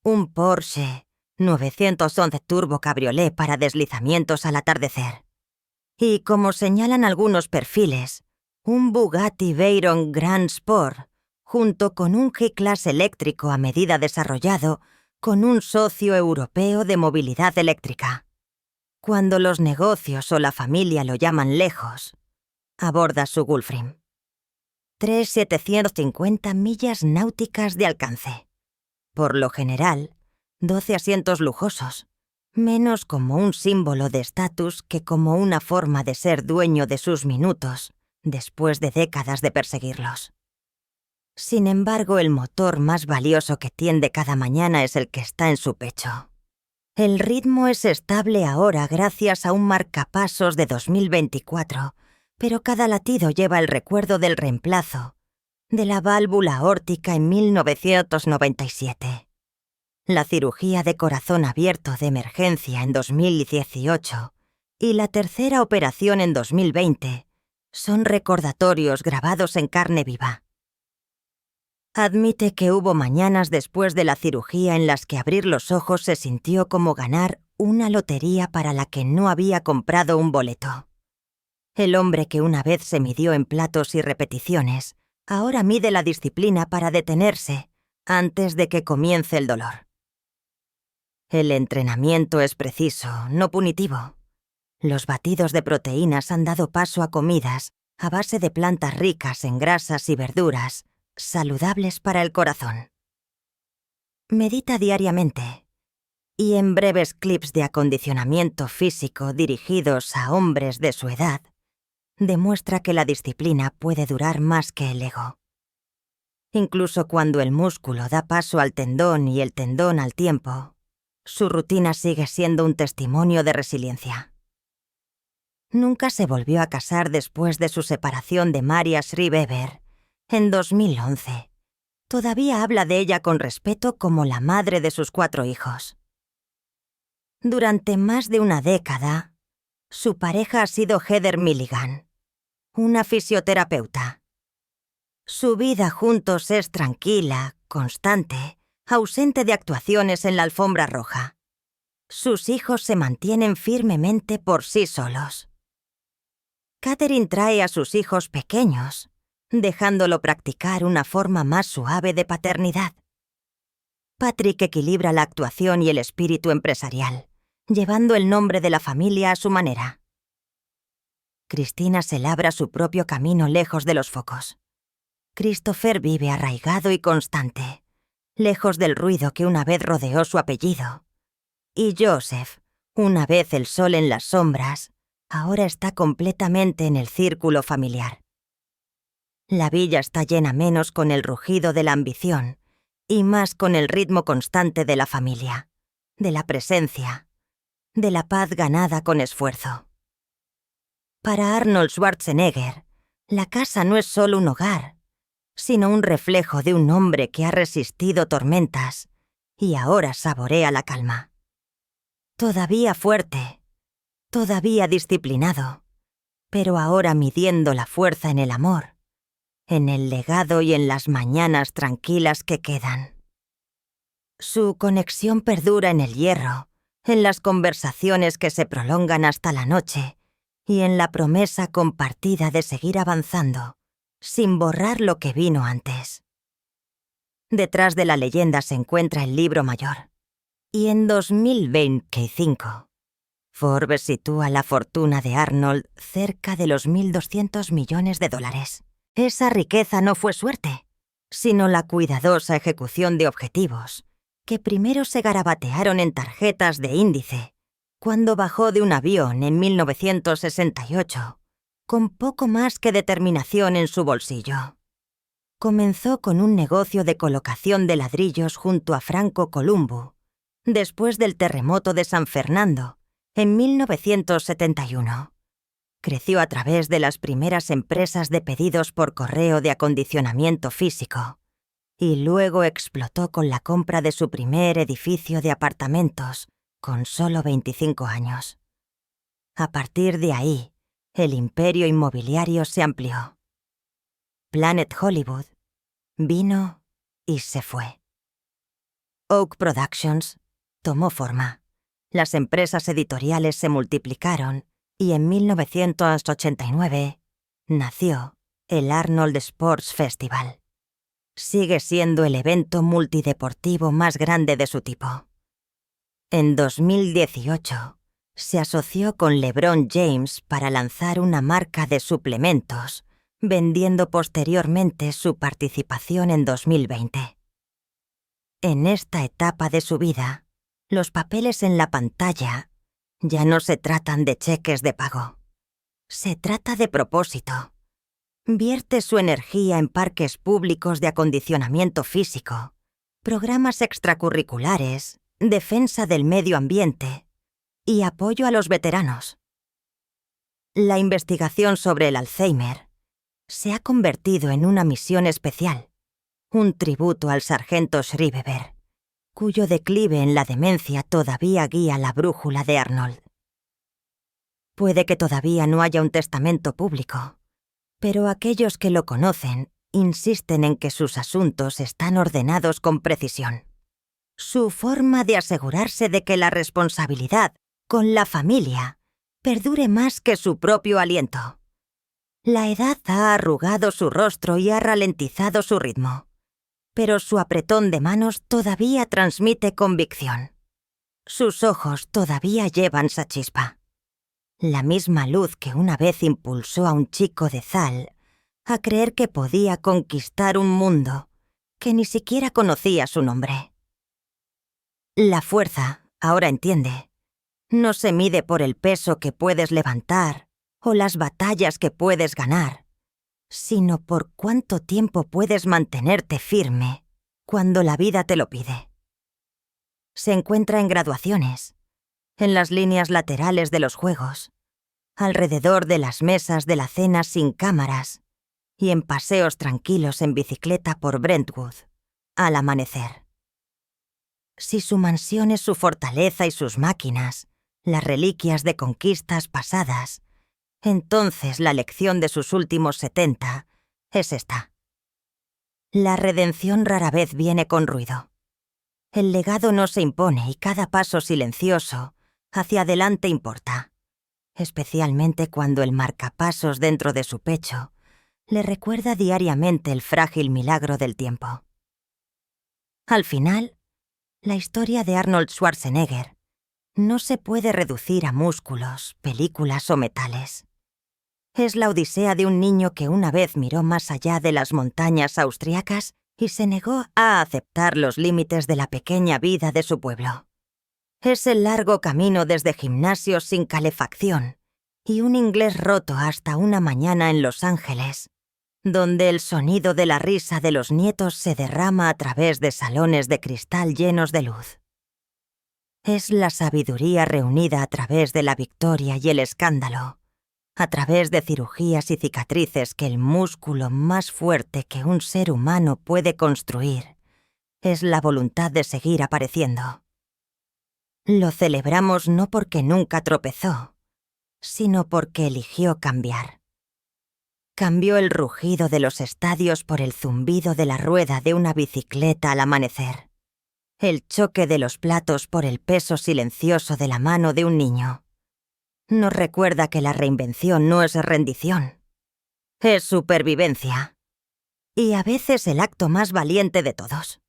un Porsche 911 Turbo Cabriolet para deslizamientos al atardecer. Y como señalan algunos perfiles, un Bugatti Veyron Grand Sport, junto con un G-Class eléctrico a medida desarrollado, con un socio europeo de movilidad eléctrica. Cuando los negocios o la familia lo llaman lejos, aborda su Gulfstream. 3.750 millas náuticas de alcance. Por lo general, 12 asientos lujosos, menos como un símbolo de estatus que como una forma de ser dueño de sus minutos, después de décadas de perseguirlos. Sin embargo, el motor más valioso que tiende cada mañana es el que está en su pecho. El ritmo es estable ahora gracias a un marcapasos de 2024, pero cada latido lleva el recuerdo del reemplazo de la válvula aórtica en 1997. La cirugía de corazón abierto de emergencia en 2018 y la tercera operación en 2020 son recordatorios grabados en carne viva. Admite que hubo mañanas después de la cirugía en las que abrir los ojos se sintió como ganar una lotería para la que no había comprado un boleto. El hombre que una vez se midió en platos y repeticiones, ahora mide la disciplina para detenerse antes de que comience el dolor. El entrenamiento es preciso, no punitivo. Los batidos de proteínas han dado paso a comidas a base de plantas ricas en grasas y verduras, saludables para el corazón. Medita diariamente y en breves clips de acondicionamiento físico dirigidos a hombres de su edad, demuestra que la disciplina puede durar más que el ego. Incluso cuando el músculo da paso al tendón y el tendón al tiempo, su rutina sigue siendo un testimonio de resiliencia. Nunca se volvió a casar después de su separación de Maria Shriver en 2011. Todavía habla de ella con respeto como la madre de sus 4 hijos. Durante más de una década, su pareja ha sido Heather Milligan, una fisioterapeuta. Su vida juntos es tranquila, constante, ausente de actuaciones en la alfombra roja. Sus hijos se mantienen firmemente por sí solos. Catherine trae a sus hijos pequeños, dejándolo practicar una forma más suave de paternidad. Patrick equilibra la actuación y el espíritu empresarial, llevando el nombre de la familia a su manera. Cristina se labra su propio camino lejos de los focos. Christopher vive arraigado y constante, lejos del ruido que una vez rodeó su apellido. Y Joseph, una vez el sol en las sombras, ahora está completamente en el círculo familiar. La villa está llena menos con el rugido de la ambición y más con el ritmo constante de la familia, de la presencia, de la paz ganada con esfuerzo. Para Arnold Schwarzenegger, la casa no es solo un hogar, sino un reflejo de un hombre que ha resistido tormentas y ahora saborea la calma. Todavía fuerte, todavía disciplinado, pero ahora midiendo la fuerza en el amor, en el legado y en las mañanas tranquilas que quedan. Su conexión perdura en el hierro, en las conversaciones que se prolongan hasta la noche y en la promesa compartida de seguir avanzando, sin borrar lo que vino antes. Detrás de la leyenda se encuentra el libro mayor, y en 2025, Forbes sitúa la fortuna de Arnold cerca de los $1.200 millones. Esa riqueza no fue suerte, sino la cuidadosa ejecución de objetivos, que primero se garabatearon en tarjetas de índice, cuando bajó de un avión en 1968, con poco más que determinación en su bolsillo. Comenzó con un negocio de colocación de ladrillos junto a Franco Columbu, después del terremoto de San Fernando, en 1971. Creció a través de las primeras empresas de pedidos por correo de acondicionamiento físico, y luego explotó con la compra de su primer edificio de apartamentos, con solo 25 años. A partir de ahí, el imperio inmobiliario se amplió. Planet Hollywood vino y se fue. Oak Productions tomó forma. Las empresas editoriales se multiplicaron y en 1989 nació el Arnold Sports Festival. Sigue siendo el evento multideportivo más grande de su tipo. En 2018, se asoció con LeBron James para lanzar una marca de suplementos, vendiendo posteriormente su participación en 2020. En esta etapa de su vida, los papeles en la pantalla ya no se tratan de cheques de pago. Se trata de propósito. Vierte su energía en parques públicos de acondicionamiento físico, programas extracurriculares, defensa del medio ambiente y apoyo a los veteranos. La investigación sobre el Alzheimer se ha convertido en una misión especial, un tributo al sargento Schreiber, cuyo declive en la demencia todavía guía la brújula de Arnold. Puede que todavía no haya un testamento público, pero aquellos que lo conocen insisten en que sus asuntos están ordenados con precisión. Su forma de asegurarse de que la responsabilidad con la familia perdure más que su propio aliento. La edad ha arrugado su rostro y ha ralentizado su ritmo, pero su apretón de manos todavía transmite convicción. Sus ojos todavía llevan esa chispa. La misma luz que una vez impulsó a un chico de Zal a creer que podía conquistar un mundo que ni siquiera conocía su nombre. La fuerza, ahora entiende, no se mide por el peso que puedes levantar o las batallas que puedes ganar, sino por cuánto tiempo puedes mantenerte firme cuando la vida te lo pide. Se encuentra en graduaciones, en las líneas laterales de los juegos, alrededor de las mesas de la cena sin cámaras y en paseos tranquilos en bicicleta por Brentwood, al amanecer. Si su mansión es su fortaleza y sus máquinas, las reliquias de conquistas pasadas, entonces la lección de sus últimos 70 es esta. La redención rara vez viene con ruido. El legado no se impone y cada paso silencioso hacia adelante importa, especialmente cuando el marcapasos dentro de su pecho le recuerda diariamente el frágil milagro del tiempo. Al final, la historia de Arnold Schwarzenegger no se puede reducir a músculos, películas o metales. Es la odisea de un niño que una vez miró más allá de las montañas austriacas y se negó a aceptar los límites de la pequeña vida de su pueblo. Es el largo camino desde gimnasios sin calefacción y un inglés roto hasta una mañana en Los Ángeles, donde el sonido de la risa de los nietos se derrama a través de salones de cristal llenos de luz. Es la sabiduría reunida a través de la victoria y el escándalo, a través de cirugías y cicatrices que el músculo más fuerte que un ser humano puede construir es la voluntad de seguir apareciendo. Lo celebramos no porque nunca tropezó, sino porque eligió cambiar. Cambió el rugido de los estadios por el zumbido de la rueda de una bicicleta al amanecer, el choque de los platos por el peso silencioso de la mano de un niño. Nos recuerda que la reinvención no es rendición, es supervivencia. Y a veces el acto más valiente de todos.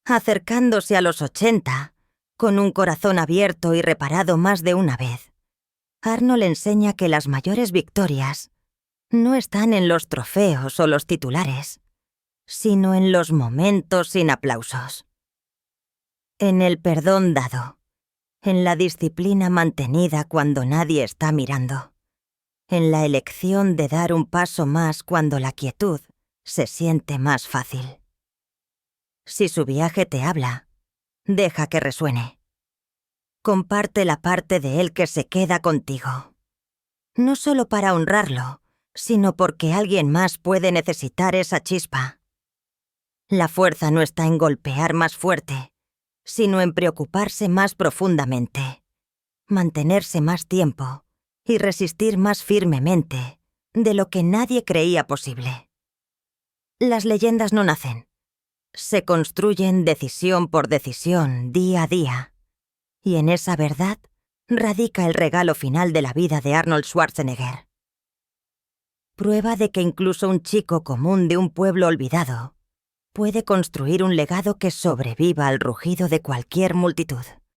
Acercándose a los 80, con un corazón abierto y reparado más de una vez, Arnold enseña que las mayores victorias no están en los trofeos o los titulares, sino en los momentos sin aplausos. En el perdón dado, en la disciplina mantenida cuando nadie está mirando, en la elección de dar un paso más cuando la quietud se siente más fácil. Si su viaje te habla, deja que resuene. Comparte la parte de él que se queda contigo. No solo para honrarlo, sino porque alguien más puede necesitar esa chispa. La fuerza no está en golpear más fuerte, sino en preocuparse más profundamente, mantenerse más tiempo y resistir más firmemente de lo que nadie creía posible. Las leyendas no nacen, se construyen decisión por decisión, día a día. Y en esa verdad radica el regalo final de la vida de Arnold Schwarzenegger. Prueba de que incluso un chico común de un pueblo olvidado puede construir un legado que sobreviva al rugido de cualquier multitud.